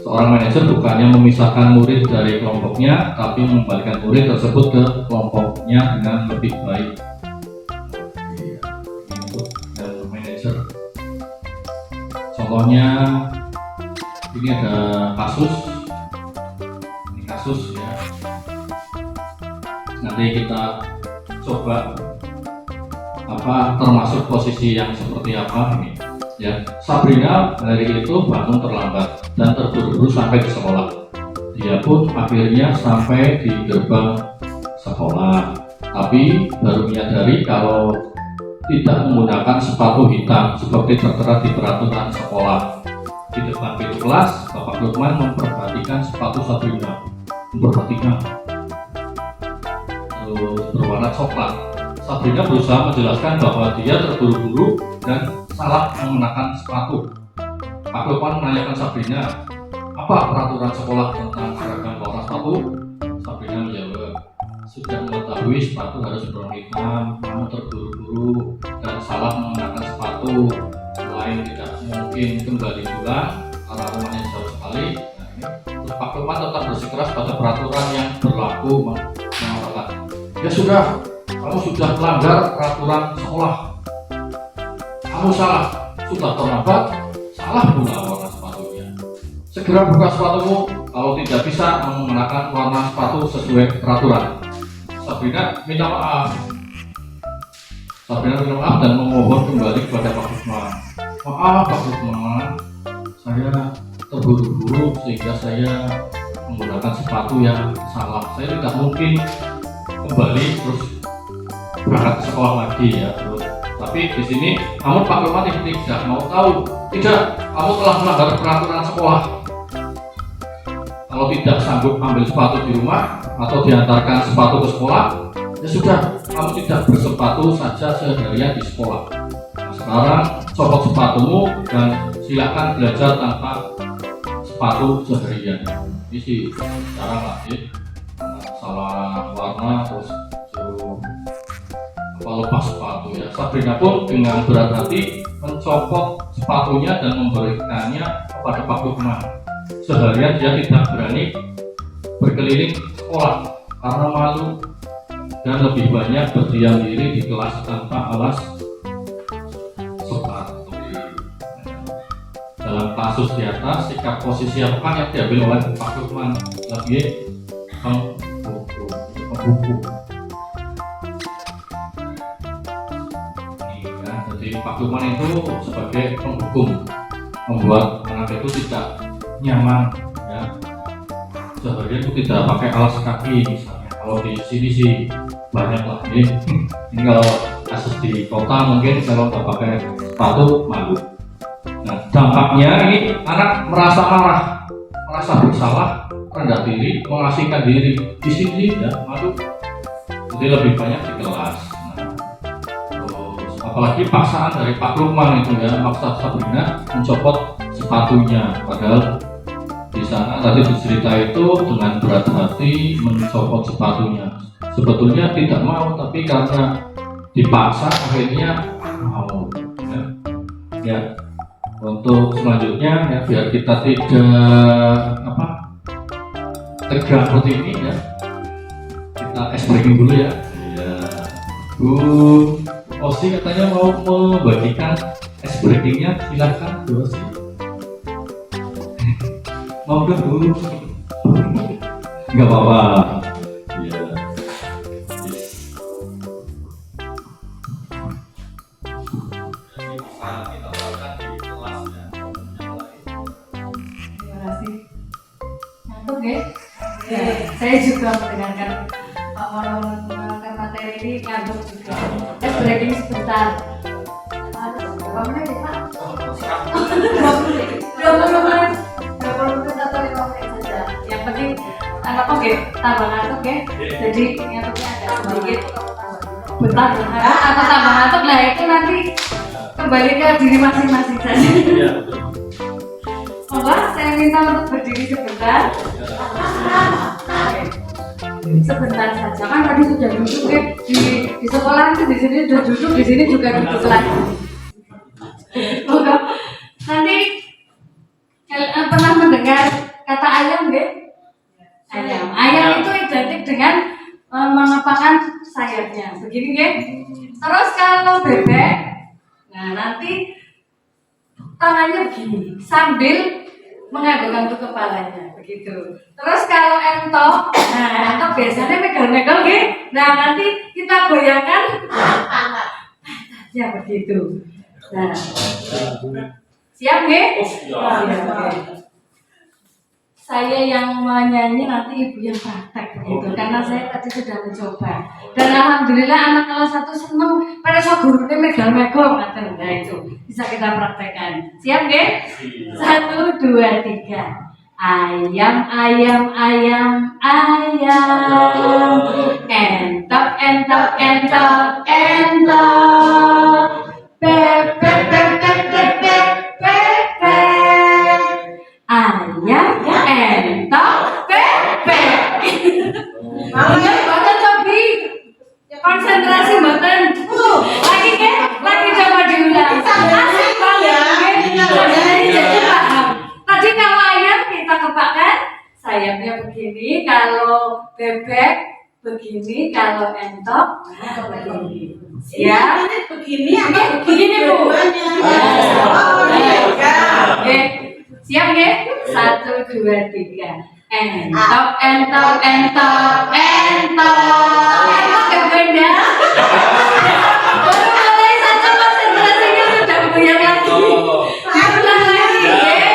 S1: seorang manajer bukannya memisahkan murid dari kelompoknya, tapi mengembalikan murid tersebut ke kelompoknya dengan lebih baik. Ini untuk manajer. Contohnya ini ada kasus, ini kasus ya. Nanti kita coba apa termasuk posisi yang seperti apa ini. Ya, Sabrina hari itu bangun terlambat dan terburu-buru sampai di sekolah. Dia pun akhirnya sampai di gerbang sekolah, tapi baru menyadari kalau tidak menggunakan sepatu hitam seperti tertera di peraturan sekolah. Di depan pintu kelas, Bapak Lukman memperhatikan sepatu Sabrina. Memperhatikan terus berwarna coklat. Sabrina berusaha menjelaskan bahwa dia terburu-buru dan salah mengenakan sepatu. Pak Lukman menanyakan Sabrina, apa peraturan sekolah tentang seragam warna sepatu? Sabrina menjawab, sudah mengetahui sepatu harus berwarna hitam, namun terburu-buru dan salah mengenakan sepatu. Selain tidak mungkin kembali pulang karena rumahnya jauh sekali. Nah, ini. Terus Pak Lukman tetap bersikeras pada peraturan yang berlaku, mengatakan, ya sudah, kamu sudah melanggar peraturan sekolah. Kamu salah, sudah terlambat, salah pula warna sepatunya. Segera buka sepatumu kalau tidak bisa menggunakan warna sepatu sesuai peraturan. Sabrina minta maaf. Sabrina minta maaf dan memohon kembali kepada Pak Lukman. Maaf Pak Lukman, saya terburu-buru sehingga saya menggunakan sepatu yang salah. Saya tidak mungkin kembali terus berangkat ke sekolah lagi ya. Tapi di sini, namun Pak Lukman tidak mau tahu. Tidak, kamu telah melanggar peraturan sekolah. Kalau tidak sanggup ambil sepatu di rumah atau diantarkan sepatu ke sekolah, ya sudah, kamu tidak bersepatu saja seharian di sekolah. Nah, sekarang copot sepatumu dan silakan belajar tanpa sepatu seharian. Ini sih cara lagi salah warna terus suruh lepas sepatu ya. Sabrina pun dengan berat hati mencopot sepatunya dan memberikannya kepada Pak Lukman. Seharian dia tidak berani berkeliling sekolah karena malu dan lebih banyak berdiam diri di kelas tanpa alas sepatu. Dalam kasus di atas, sikap posisi apa yang diambil oleh Pak Lukman lagi penghukum. Jadi Pak Lukman itu sebagai penghukum membuat anak itu tidak nyaman ya. Seharian itu tidak pakai alas kaki misalnya. Kalau di sini sih banyak lah ini. Ini kalau kasus di kota mungkin kalau nggak pakai sepatu malu. Nah dampaknya ini anak merasa marah, merasa bersalah rendah diri, mengasingkan diri di sini ya, lalu jadi lebih banyak di kelas. Nah, terus apalagi paksaan dari Pak Lukman itu ya, maksa Sabrina mencopot sepatunya, padahal di sana tadi cerita itu dengan berat hati mencopot sepatunya. Sebetulnya tidak mau, tapi karena dipaksa akhirnya mau. Ya. Untuk selanjutnya ya, biar kita tidak tegang seperti ini ya, kita ice breaking dulu ya. Ya. Bu Osi katanya mau membagikan ice breakingnya, silahkan Bu Osi. Mau ke Bu? Nggak apa-apa. Ya.
S3: Saya juga mendengarkan Pak Mono menerangkan materi ini, ngantuk juga. Breaking sebentar. Berapa menit ya Pak? 20 menit atau 5 menit saja. Yang penting tambah ngantuk ya. Jadi ngantuknya agak sedikit betah atau tambah ngantuk lah, itu nanti kembali ke diri masing-masing saja. Saya minta untuk berdiri sebentar. Sebentar saja, kan tadi sudah duduk ya di sekolah itu, di sini sudah duduk, di sini juga duduk lagi. Nanti pernah mendengar kata ayam nggak? Ayam itu identik dengan mengepakkan sayapnya, begini nggak? Terus kalau bebek, nah nanti tangannya begini sambil mengangguk-angguk kepalanya begitu. Terus kalau entok, nah entok biasanya megal-megal nggih. Nah nanti kita goyangkan ya begitu. Nah, siap nggih? Siap. Saya yang menyanyi, nanti ibu yang praktek begitu, karena saya tadi sudah mencoba. Dan alhamdulillah anak kelas 1 seneng pada so gurunya megal-megal, nah itu bisa kita praktekkan. Siap nggih? 1, 2, 3. Ayam, ayam, ayam, ayam. Entok, entok, entok, entok. Bebek, bebek, bebek, bebek. Ayam, entok, bebek. Mboten cobi. Konsentrasi mboten. Lagi ke? Lagi coba diulang. Asik banget. Jadi paham. Tadi kalau ayam kita kepakkan sayapnya begini, kalau bebek begini, kalau entok begini. Ya, begini apa begini Bu? Oke, siap nggih? 1, 2, 3. Entok, entok, entok, entok. Entok ya Bunda? Baru mulai saja konsentrasinya sudah buyar lagi. Diulang lagi nggih?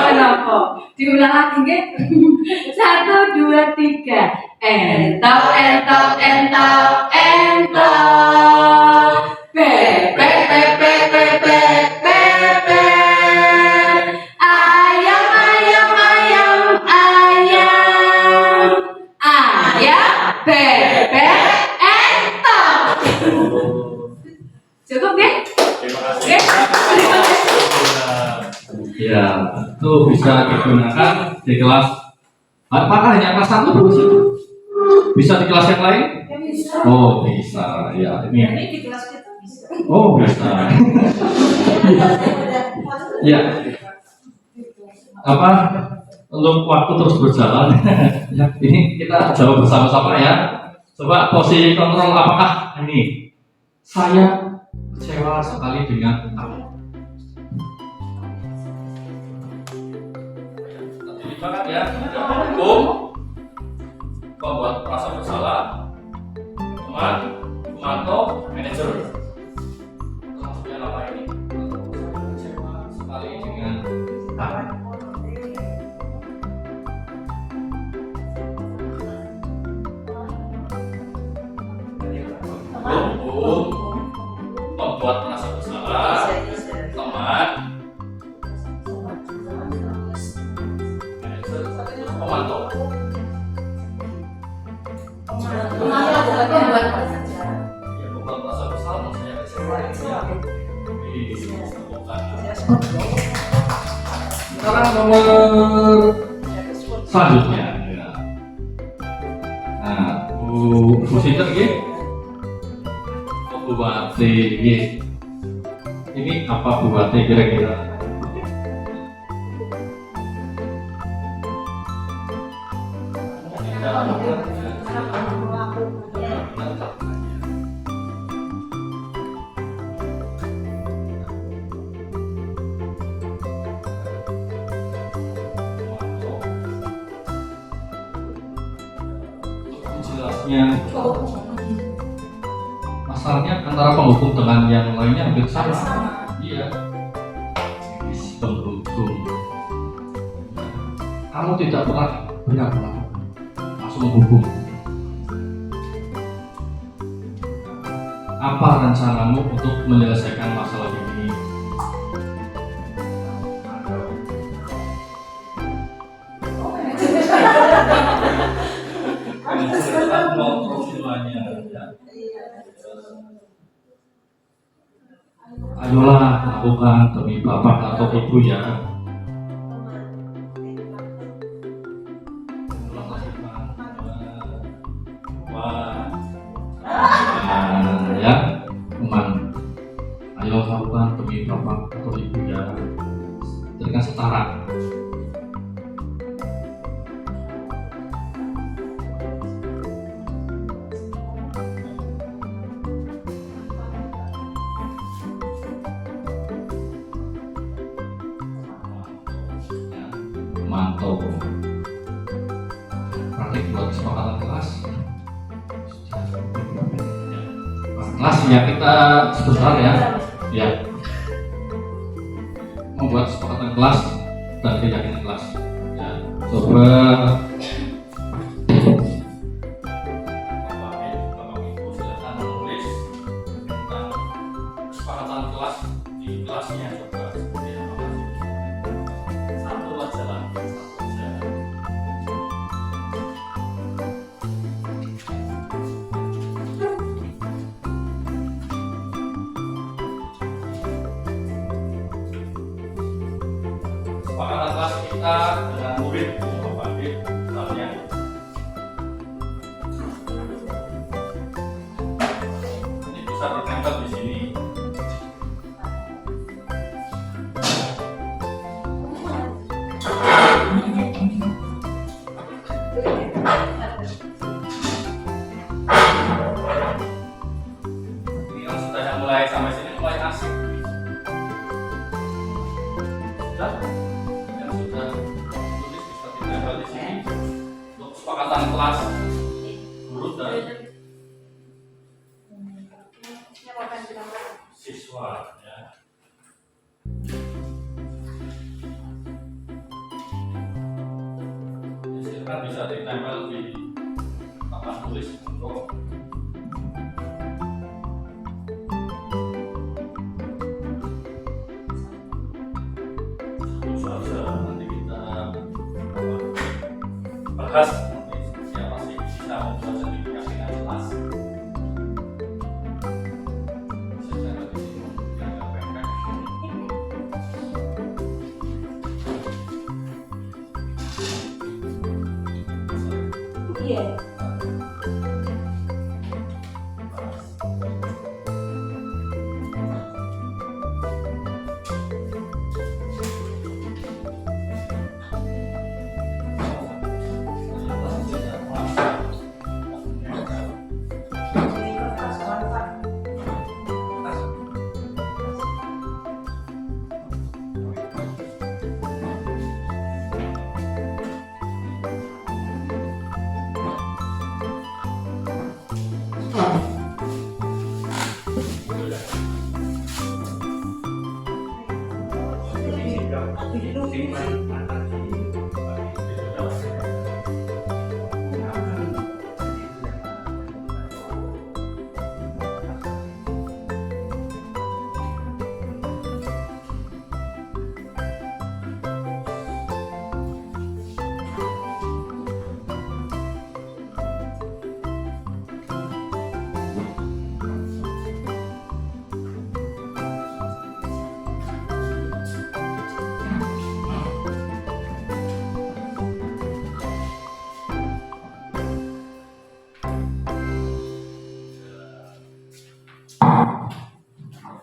S3: Kenapa? Diulang lagi nggih? 1, 2, 3. Entok, entok, entok, entok. Bebek, bebek, bebek, bebek. Ayam, ayam, ayam, ayam. Ayam, bebek, entok. Cukup nggih?
S1: Terima kasih. Ya, itu bisa digunakan di kelas. Apakah hanya kelas 1 dulu sih? Bisa di kelas yang lain?
S3: Bisa.
S1: Oh, bisa. Ya, ini.
S3: Di kelas kita bisa.
S1: Oh, bisa. Ya. Apa? Untuk waktu terus berjalan. Ya, ini kita jawab bersama-sama ya. Coba posisi kontrol, apakah ini saya kecewa sekali dengan kamu? Terlibat ya, hukum, membuat merasa bersalah, teman, pemantau, manajer. Maksudnya apa ini? Kecewa sekali dengan kamu. Hukum, membuat merasa bersalah, teman, pemantau.
S3: Pembuat
S1: Ya, pembuat rasa bersalah maksudnya ya. Sekarang nomor selanjutnya. Ya. Nah, Bu Sinten G. Bu Bati G. Ini apa Bu Bati kira-kira? Jelasnya masalahnya antara penghukum dengan yang lainnya hampir sama. Iya, penghukum. Kamu tidak pernah benar melakukan, langsung menghukum. Apa rencanamu untuk menyelesaikan masalah ini? Ayolah lakukan demi bapak atau ibu ya. Wah, ya, teman. Ayo lakukan demi bapak atau ibu ya. Jadikan setara. Mantau praktik buat kesepakatan kelas. Kelas ya, kita sebentar ya membuat kesepakatan kelas dan keyakinan kelas ya. Coba Bapak Ibu silakan menulis tentang kesepakatan kelas di kelasnya. Coba seperti apa? Satu aja lah, satu aja. Kesepakatan kelas kita dengan murid Bapak Ibu misalnya. Ini bisa ditempel di sini. Ini kan sudah mulai sampai sini mulai asik. Sudah? Yang sudah tulis bisa ditempel di sini untuk kesepakatan kelas guru dan siswa ya. Silakan bisa ditempel di papan tulis untuk saja nanti kita bahas nanti siapa sih bisa membuat sertifikasi yang jelas. Saya cari di sini yang pempek.
S3: Iya.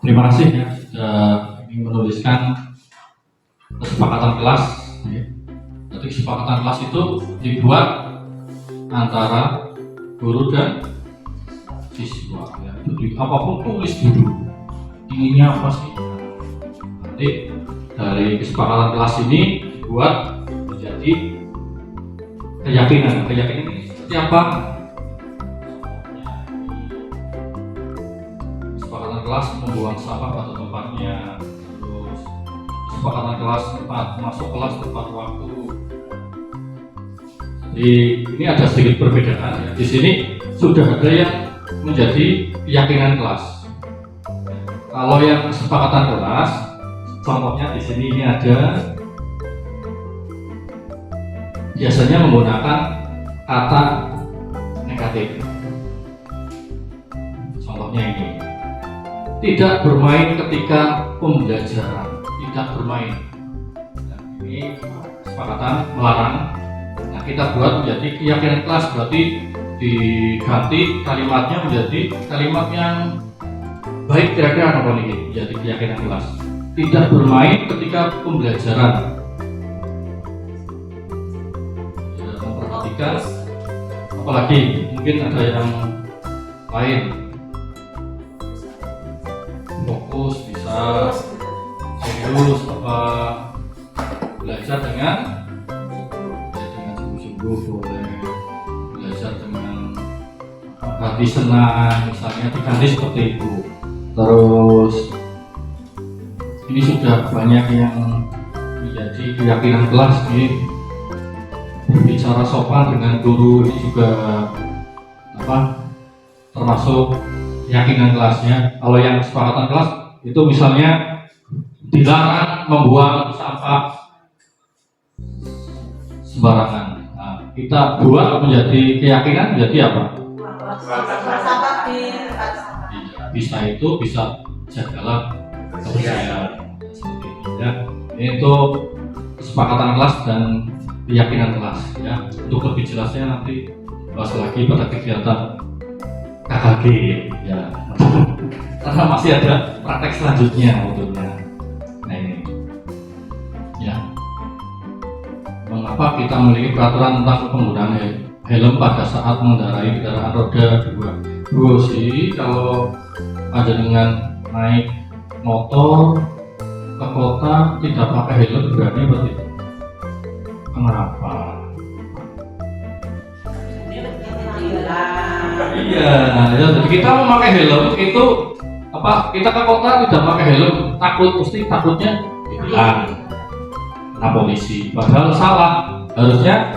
S1: terima kasih ya sudah ini menuliskan kesepakatan kelas. Ya. Jadi kesepakatan kelas itu dibuat antara guru dan siswa. Ya. Jadi apapun tulis dulu. Inginnya apa sih? Nanti dari kesepakatan kelas ini dibuat menjadi keyakinan. Keyakinan ini seperti apa? Kesepakatan kelas membuang sampah pada tempatnya, terus kesepakatan kelas tempat masuk kelas tepat waktu. Jadi ini ada sedikit perbedaan ya. Di sini sudah ada yang menjadi keyakinan kelas. Kalau yang kesepakatan kelas, contohnya di sini ini ada biasanya menggunakan kata negatif. Contohnya ini, tidak bermain ketika pembelajaran, tidak bermain. Nah, ini kesepakatan melarang. Nah, kita buat menjadi keyakinan kelas, berarti diganti kalimatnya menjadi kalimat yang baik, kira-kira apa nih? Menjadi keyakinan kelas. Tidak bermain ketika pembelajaran. Ya, memperhatikan. Apalagi mungkin ada yang lain. Fokus, bisa serius, apa belajar dengan sungguh-sungguh, boleh belajar dengan hati senang, misalnya diganti seperti itu. Terus ini sudah banyak yang menjadi keyakinan kelas nih, berbicara sopan dengan guru ini juga termasuk keyakinan kelasnya. Kalau yang kesepakatan kelas itu misalnya dilarang membuang sampah sembarangan. Nah, kita buat menjadi keyakinan menjadi apa? Bisa itu bisa jagalah kebersihan seperti itu ya. Itu kesepakatan kelas dan keyakinan kelas ya. Untuk lebih jelasnya nanti bahas lagi pada kegiatan KKG ya. Karena masih ada praktek selanjutnya tentunya. Nah ini ya. Mengapa kita memiliki peraturan tentang penggunaan helm pada saat mengendarai kendaraan roda 2? Sih kalau ada dengan naik motor ke kota tidak pakai helm berani berarti kenapa? Iya, ya, jadi kita memakai helm itu apa? Kita ke kota tidak pakai helm, takutnya hilang kena polisi. Padahal salah, harusnya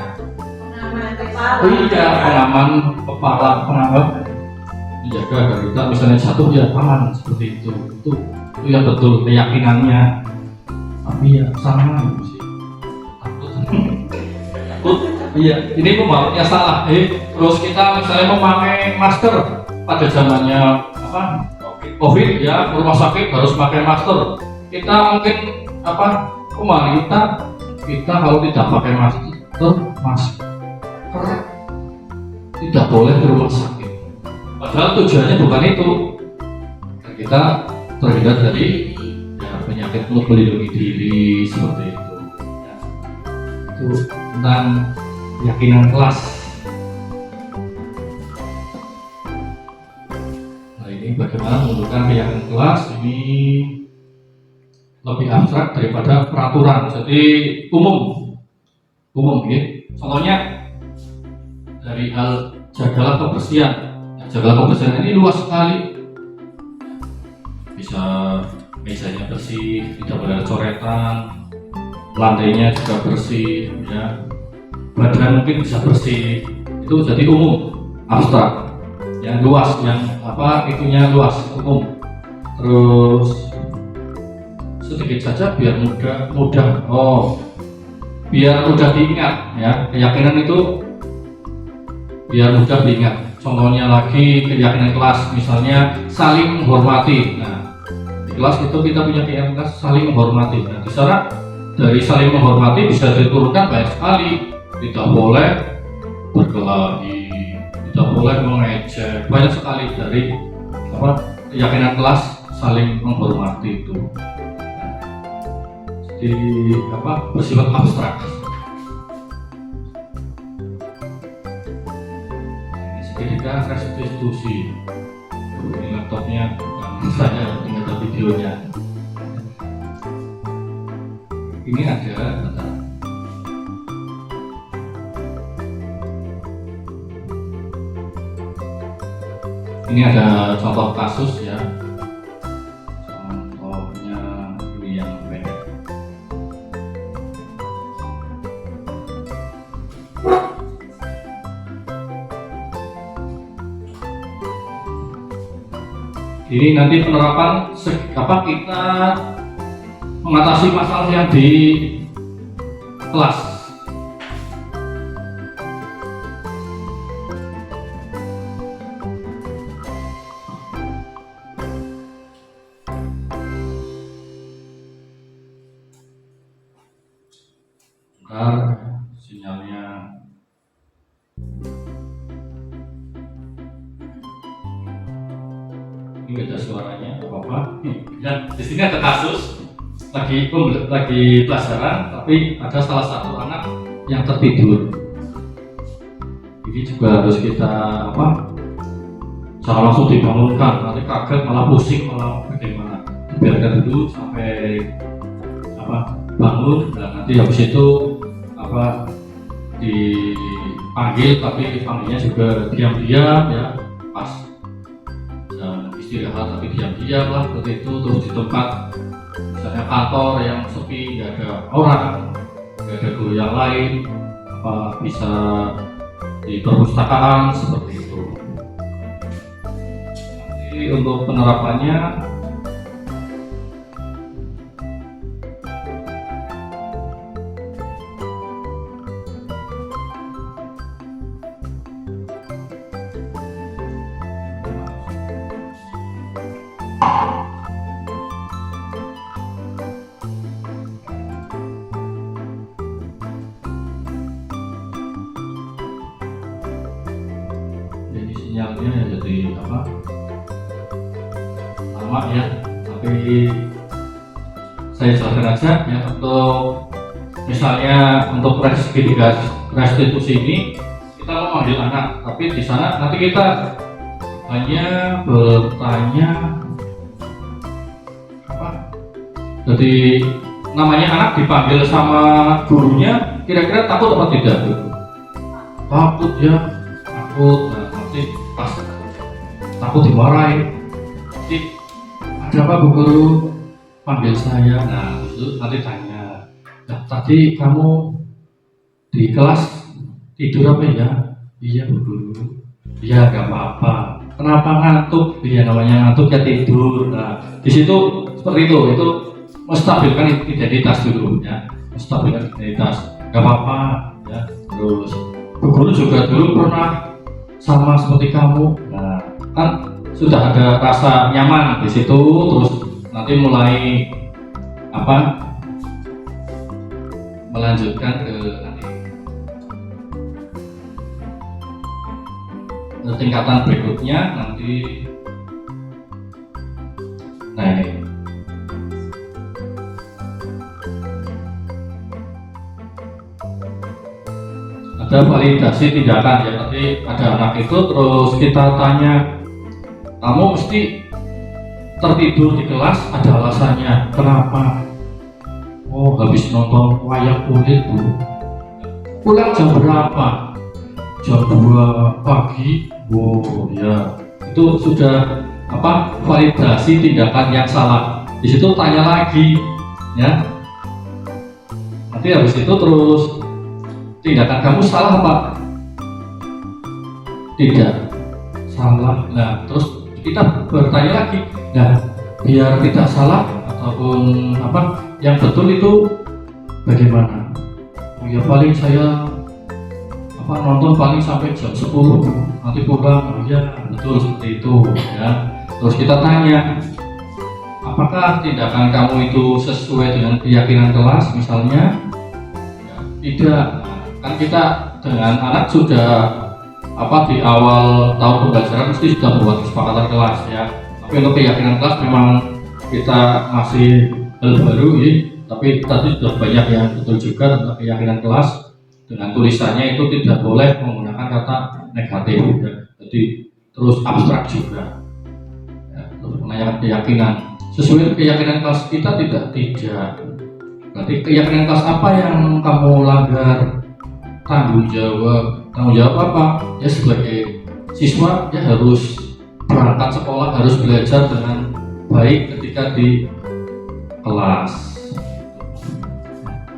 S1: pengaman kepala, pengaman menjaga agar kita misalnya jatuh ya aman seperti itu yang betul keyakinannya. Tapi ya sama sih, takut iya ini pembawaannya salah. Terus kita misalnya memakai masker pada zamannya COVID ya, rumah sakit harus pakai masker. Kita mungkin kita kalau tidak pakai masker tidak boleh di rumah sakit. Padahal tujuannya bukan itu. Kita terhindar dari penyakit untuk melindungi diri seperti itu. Ya. Itu tentang keyakinan kelas. Nah ini bagaimana menentukan keyakinan kelas ini lebih abstrak daripada peraturan. Jadi umum ya. Contohnya dari hal jagalah kebersihan. Jagalah kebersihan ini luas sekali. Bisa mejanya bersih, tidak boleh ada coretan, lantainya juga bersih, ya. Badan mungkin bisa bersih. Itu jadi umum, abstrak. Yang luas, yang itunya luas, umum. Terus sedikit saja biar mudah diingat, ya. Keyakinan itu biar mudah diingat. Contohnya lagi keyakinan kelas, misalnya saling menghormati. Nah, di kelas itu kita punya keyakinan kelas saling menghormati. Nah, di sana dari saling menghormati bisa diturunkan banyak sekali. Tidak boleh berkelahi, tidak boleh mengejek. Banyak sekali dari keyakinan kelas saling menghormati itu. Jadi bersifat abstrak. Ini sedikit restitusi. Ini laptopnya bukan saya tinggal videonya. Ini ada. Ini ada contoh kasus ya. Contohnya ini yang pendek. Ini nanti penerapan kita mengatasi masalah yang di kelas. Sinyalnya ini beda suaranya apa-apa. Ya, di sini ada kasus lagi pelajaran, tapi ada salah satu anak yang tertidur. Ini juga harus kita jangan langsung dibangunkan, nanti kaget malah pusing malah bagaimana. Biarkan dulu sampai bangun, dan nanti habis itu dipanggil, tapi dipanggilnya juga diam-diam ya, pas jam istirahat tapi diam-diam lah seperti itu. Terus di tempat misalnya kantor yang sepi, nggak ada orang, nggak ada guru yang lain, bisa di perpustakaan seperti itu. Nanti untuk penerapannya sinyalnya jadi lama ya, tapi saya jelaskan aja ya. Untuk misalnya untuk restitusi ini kita memanggil anak, tapi di sana nanti kita hanya bertanya jadi namanya anak dipanggil sama gurunya, kira-kira takut apa tidak? Takut ya, takut. Nanti pas takut dimarahin, nanti ada apa Bu Guru panggil saya. Nah itu nanti tanya, nah, tadi kamu di kelas tidur apa ya? Iya Bu Guru. Iya gak apa-apa. Kenapa ngantuk? Iya namanya ngantuk ya tidur. Nah di situ seperti itu menstabilkan identitas dulu ya, menstabilkan identitas. Gak apa-apa ya. Terus Bu Guru juga dulu pernah sama seperti kamu. Nah, kan sudah ada rasa nyaman di situ, terus nanti mulai melanjutkan ke tingkatan berikutnya nanti. Nah ini ada validasi tindakan ya. Nanti ada anak itu, terus kita tanya, kamu mesti tertidur di kelas ada alasannya, kenapa? Oh habis nonton wayang kulit Bu. Pulang jam berapa? Jam 2 pagi. Oh ya, itu sudah validasi tindakan yang salah. Di situ tanya lagi ya. Nanti habis itu terus tindakan kamu salah apa? Tidak salah. Nah terus kita bertanya lagi, nah biar tidak salah ataupun yang betul itu bagaimana? Oh ya paling saya nonton paling sampai jam 10, nanti pulang. Oh ya betul seperti itu ya. Terus kita tanya, apakah tindakan kamu itu sesuai dengan keyakinan kelas misalnya? Ya, tidak. Kan kita dengan anak sudah di awal tahun pembelajaran mesti sudah membuat kesepakatan kelas ya, Tapi untuk keyakinan kelas memang kita masih hal baru ya. Tapi tadi sudah banyak yang betul juga tentang keyakinan kelas. Dengan tulisannya itu tidak boleh menggunakan kata negatif ya. Jadi terus abstrak juga ya, terus menanyakan keyakinan sesuai keyakinan kelas kita tidak. Berarti keyakinan kelas apa yang kamu langgar? Tanggung jawab apa ya, sebagai siswa ya harus berangkat sekolah, harus belajar dengan baik ketika di kelas.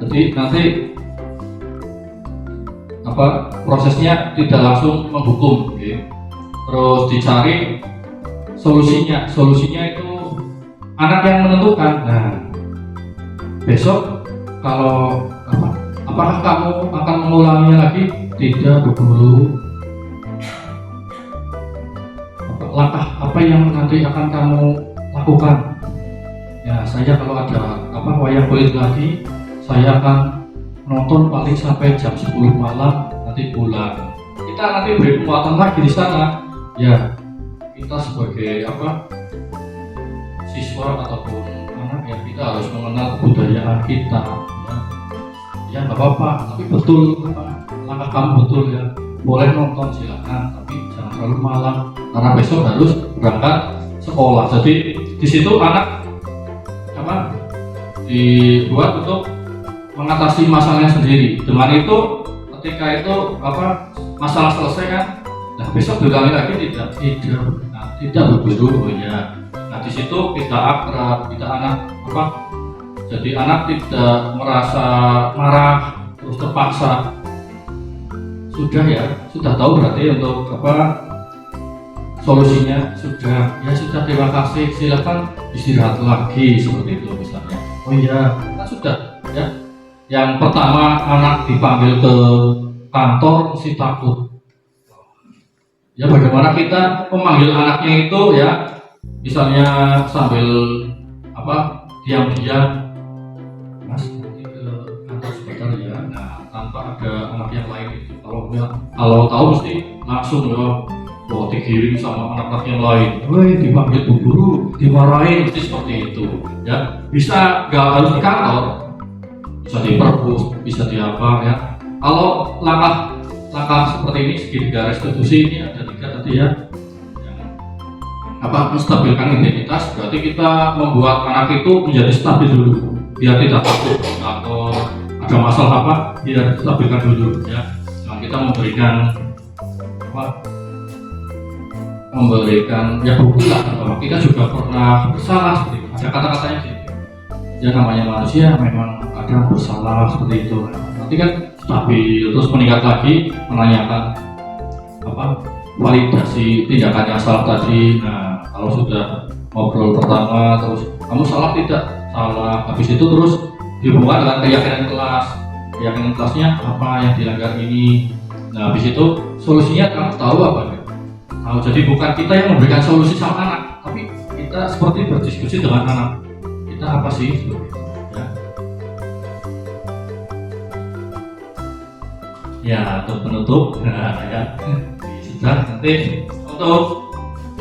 S1: Jadi nanti prosesnya tidak langsung menghukum gitu. Terus dicari solusinya itu anak yang menentukan. Nah, besok kalau apakah kamu akan mengulanginya lagi? Tidak, Bu Guru. Langkah apa yang nanti akan kamu lakukan? Ya, saya kalau ada wayang kulit lagi, saya akan nonton paling sampai jam 10 malam, nanti pulang. Kita nanti beri penguatan lagi di sana. Ya, kita sebagai siswa ataupun anak ya, kita harus mengenal kebudayaan kita. Ya nggak apa-apa, tapi betul langkah kamu betul ya. Boleh nonton silakan, tapi jangan terlalu malam karena besok harus berangkat sekolah. Jadi di situ anak dibuat untuk mengatasi masalahnya sendiri. Dengan itu ketika itu masalah selesai kan, nah besok diulangi lagi tidak begitu. Oh ya, nah di situ kita akrab, kita anak jadi anak tidak merasa marah terus terpaksa. Sudah tahu berarti untuk solusinya sudah terima kasih, silakan istirahat lagi seperti itu misalnya. Oh iya, kan sudah ya. Yang pertama anak dipanggil ke kantor mesti takut. Ya bagaimana kita memanggil anaknya itu ya, misalnya sambil diam-diam, Mas nanti ke kantor sebentar ya. Nah tanpa ada anak yang lain itu, kalau tahu mesti langsung digiring sama anak-anak yang lain. Woi, dipanggil Bu Guru, dimarahin, mesti seperti itu. Ya bisa nggak harus di kantor, bisa di perpus, bisa di ya. Kalau langkah seperti ini segitiga restitusi ini ada 3 tadi ya. Menstabilkan identitas, berarti kita membuat anak itu menjadi stabil dulu, biar tidak takut atau ada masalah biar stabilkan dulu ya. Nah, kita memberikan ya bukti lah bahwa kita juga pernah bersalah seperti itu. Ada kata-katanya gitu. Ya namanya manusia memang ada bersalah seperti itu. Nanti kan stabil, terus meningkat lagi menanyakan validasi tindakan yang salah tadi. Nah kalau sudah ngobrol pertama terus kamu salah tidak? Salah. Habis itu terus dihubungkan dengan keyakinan kelasnya apa yang dilanggar ini. Nah habis itu solusinya kamu tahu apa? Tahu. Jadi bukan kita yang memberikan solusi sama anak, tapi kita seperti berdiskusi dengan anak. Kita apa sih seperti itu ya? Ya untuk penutup ya sudah. Nanti untuk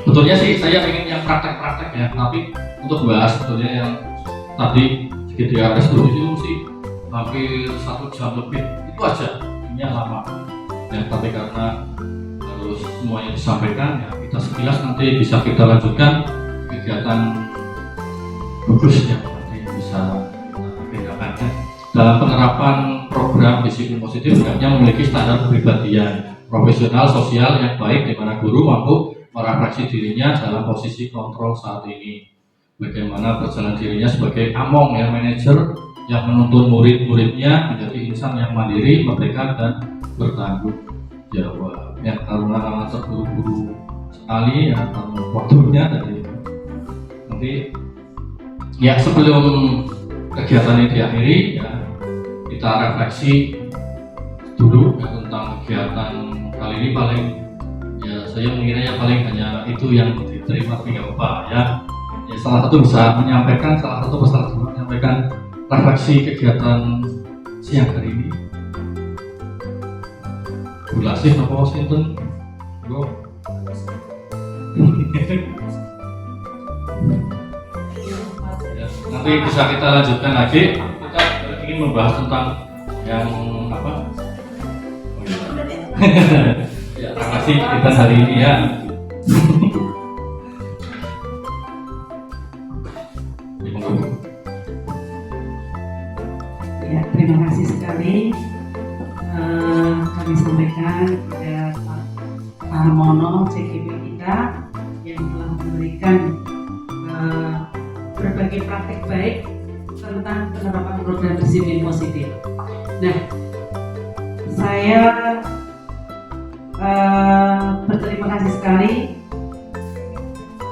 S1: betulnya sih saya ingin yang praktek-praktek ya, tapi untuk bahas betulnya yang tadi segitiga restitusi itu sih hampir 1 jam lebih itu aja, ini lama ya. Tapi karena harus semuanya disampaikan ya, kita sekilas nanti bisa kita lanjutkan kegiatan bagus ya, nanti bisa kita bedakan ya. Dalam penerapan program disiplin positif hendaknya memiliki standar kepribadian profesional sosial yang baik, di mana guru mampu merefleksi dirinya dalam posisi kontrol saat ini. Bagaimana berjalan dirinya sebagai among ya, manajer yang menuntun murid-muridnya menjadi insan yang mandiri, merdeka dan bertanggung jawab. Ya karena terburu-buru sekali ya karena waktunya tadi. Nanti ya sebelum kegiatan ini diakhiri ya, kita refleksi dulu ya, tentang kegiatan kali ini. Paling ya saya mengiranya paling hanya itu yang diterima, tapi nggak apa ya. Ya salah satu bisa menyampaikan, salah satu bisa menyampaikan refleksi kegiatan siang hari ini. Bulasih apa sinten? Bro. nanti bisa kita lanjutkan lagi. Kita ingin membahas tentang yang apa? Oh, iya. Ya, terima kasih kita hari ini ya.
S4: Ya, terima kasih sekali kami sampaikan kepada Pak Harmono CGP kita yang telah memberikan berbagai praktik baik tentang penerapan program disiplin positif. Nah, saya berterima kasih sekali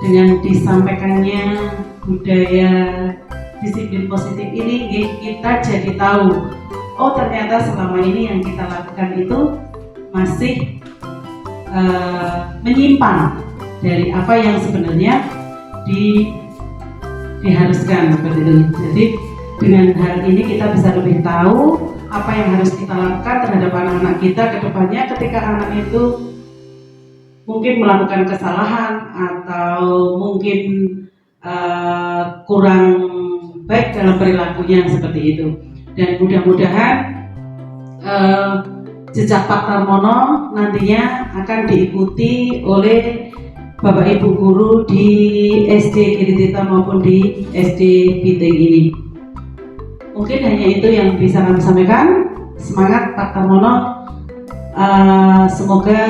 S4: dengan disampaikannya budaya disiplin positif ini. Kita jadi tahu, oh ternyata selama ini yang kita lakukan itu masih menyimpan dari apa yang sebenarnya diharuskan seperti itu. Jadi dengan hal ini kita bisa lebih tahu apa yang harus kita lakukan terhadap anak-anak kita ke depannya ketika anak itu mungkin melakukan kesalahan atau mungkin kurang baik dalam perilakunya seperti itu. Dan mudah-mudahan jejak Pak Tarmono nantinya akan diikuti oleh Bapak Ibu guru di SD Giritita maupun di SD Biting ini. Mungkin hanya itu yang bisa kami sampaikan. Semangat Pak Tarmono, semoga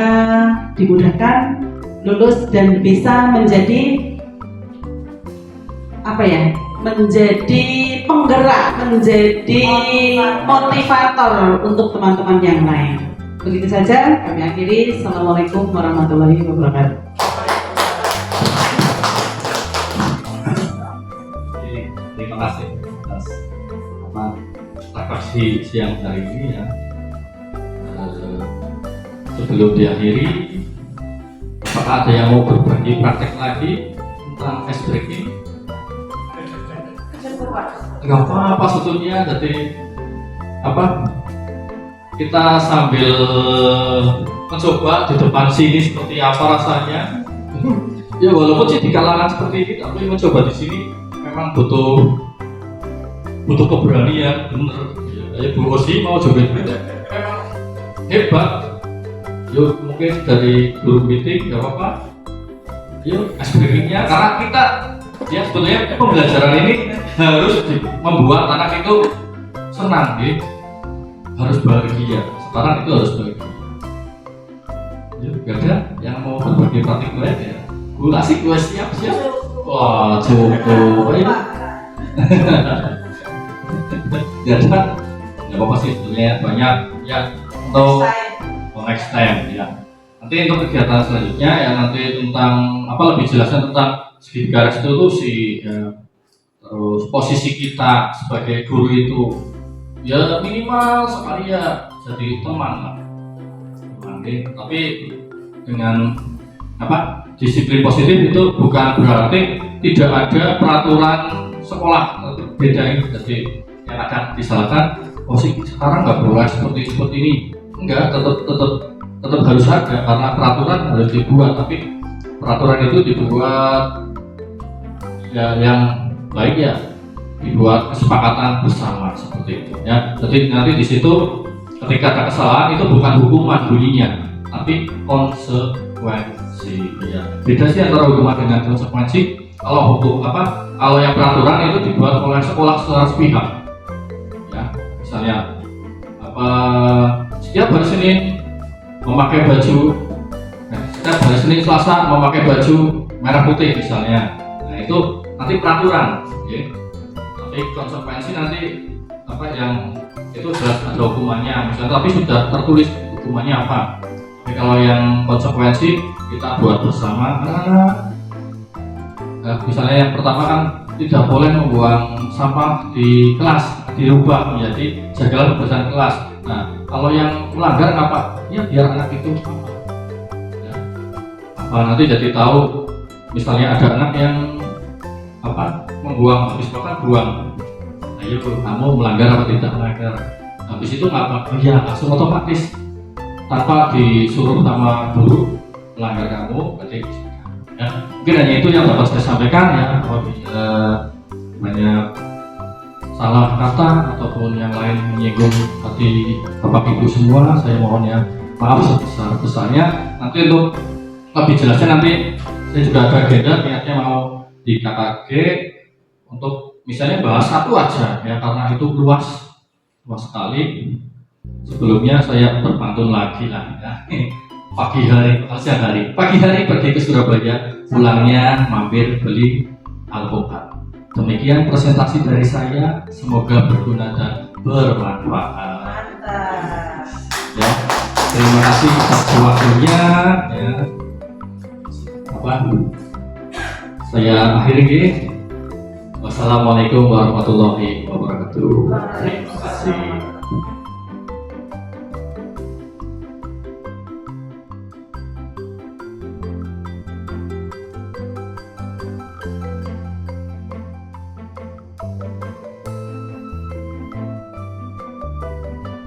S4: dimudahkan, lulus dan bisa menjadi menjadi penggerak, menjadi motivator untuk teman-teman yang lain. Begitu saja kami akhiri. Assalamualaikum warahmatullahi wabarakatuh.
S1: Terima kasih atas refleksi siang hari ini ya. Sebelum diakhiri, apakah ada yang mau berbagi praktek lagi tentang ice breaking? Nggak apa-apa sebetulnya, jadi kita sambil mencoba di depan sini seperti apa rasanya. Ya walaupun sih di kalangan seperti ini, tapi mencoba di sini memang butuh keberanian, bener. Ya Bu Osi mau joget memang hebat. Yuk mungkin dari guru meeting nggak apa-apa. Yuk aspirasinya karena kita ya sebetulnya pembelajaran ini harus membuat anak itu senang, ya. Harus bahagia. Sekarang itu harus bahagia. Ya, gak ada yang mau berbagi praktik lain ya. Gue kasih gue siap-siap. Wah cukup. Gak ada. Gak apa-apa sih sebetulnya banyak ya untuk next time ya. Nanti untuk kegiatan selanjutnya ya nanti tentang lebih jelasnya tentang segitiga restitusi ya. Terus posisi kita sebagai guru itu ya minimal sekali ya jadi teman lah. Tapi dengan disiplin positif itu bukan berarti tidak ada peraturan sekolah beda ini. Jadi yang akan disalahkan sekarang nggak boleh seperti ini. Enggak, tetap harus ada karena peraturan harus dibuat, tapi peraturan itu dibuat ya yang baik ya dibuat kesepakatan bersama seperti itu ya. Jadi nanti di situ ketika ada kesalahan itu bukan hukuman bunyinya, tapi konsekuensi ya. Beda sih antara hukuman dengan konsekuensi. Kalau kalau yang peraturan itu dibuat oleh sekolah secara sepihak ya. Misalnya setiap hari Senin memakai baju, setiap hari Senin Selasa memakai baju merah putih misalnya. Nah itu nanti peraturan, ya. Tapi konsekuensi nanti yang itu jelas ada hukumannya, misalnya. Tapi sudah tertulis hukumannya apa. Tapi kalau yang konsekuensi kita buat bersama. Misalnya yang pertama kan tidak boleh membuang sampah di kelas, dirubah menjadi jagalah kebersihan kelas. Nah, kalau yang melanggar apa? Ya biar anak itu nanti jadi tahu. Misalnya ada anak yang membuang habis makan buang. Nah, ya kamu melanggar apa tidak melanggar? Habis itu ya langsung otomatis tanpa disuruh sama guru melanggar kamu, berarti ya. Mungkin hanya itu yang dapat saya sampaikan ya. Apabila banyak salah kata ataupun yang lain menyinggung hati Bapak Ibu semua, saya mohon ya maaf sebesar-besarnya. Nanti untuk lebih jelasnya nanti saya juga ada agenda niatnya mau di KKG untuk misalnya bahas satu aja ya, karena itu luas sekali. Sebelumnya saya berpantun lagi lah ya. Pagi hari pergi ke Surabaya, pulangnya mampir beli alpukat. Demikian presentasi dari saya, semoga berguna dan bermanfaat. Ya, terima kasih atas waktunya. Ya. Saya akhiri. Wassalamualaikum warahmatullahi wabarakatuh. Terima kasih.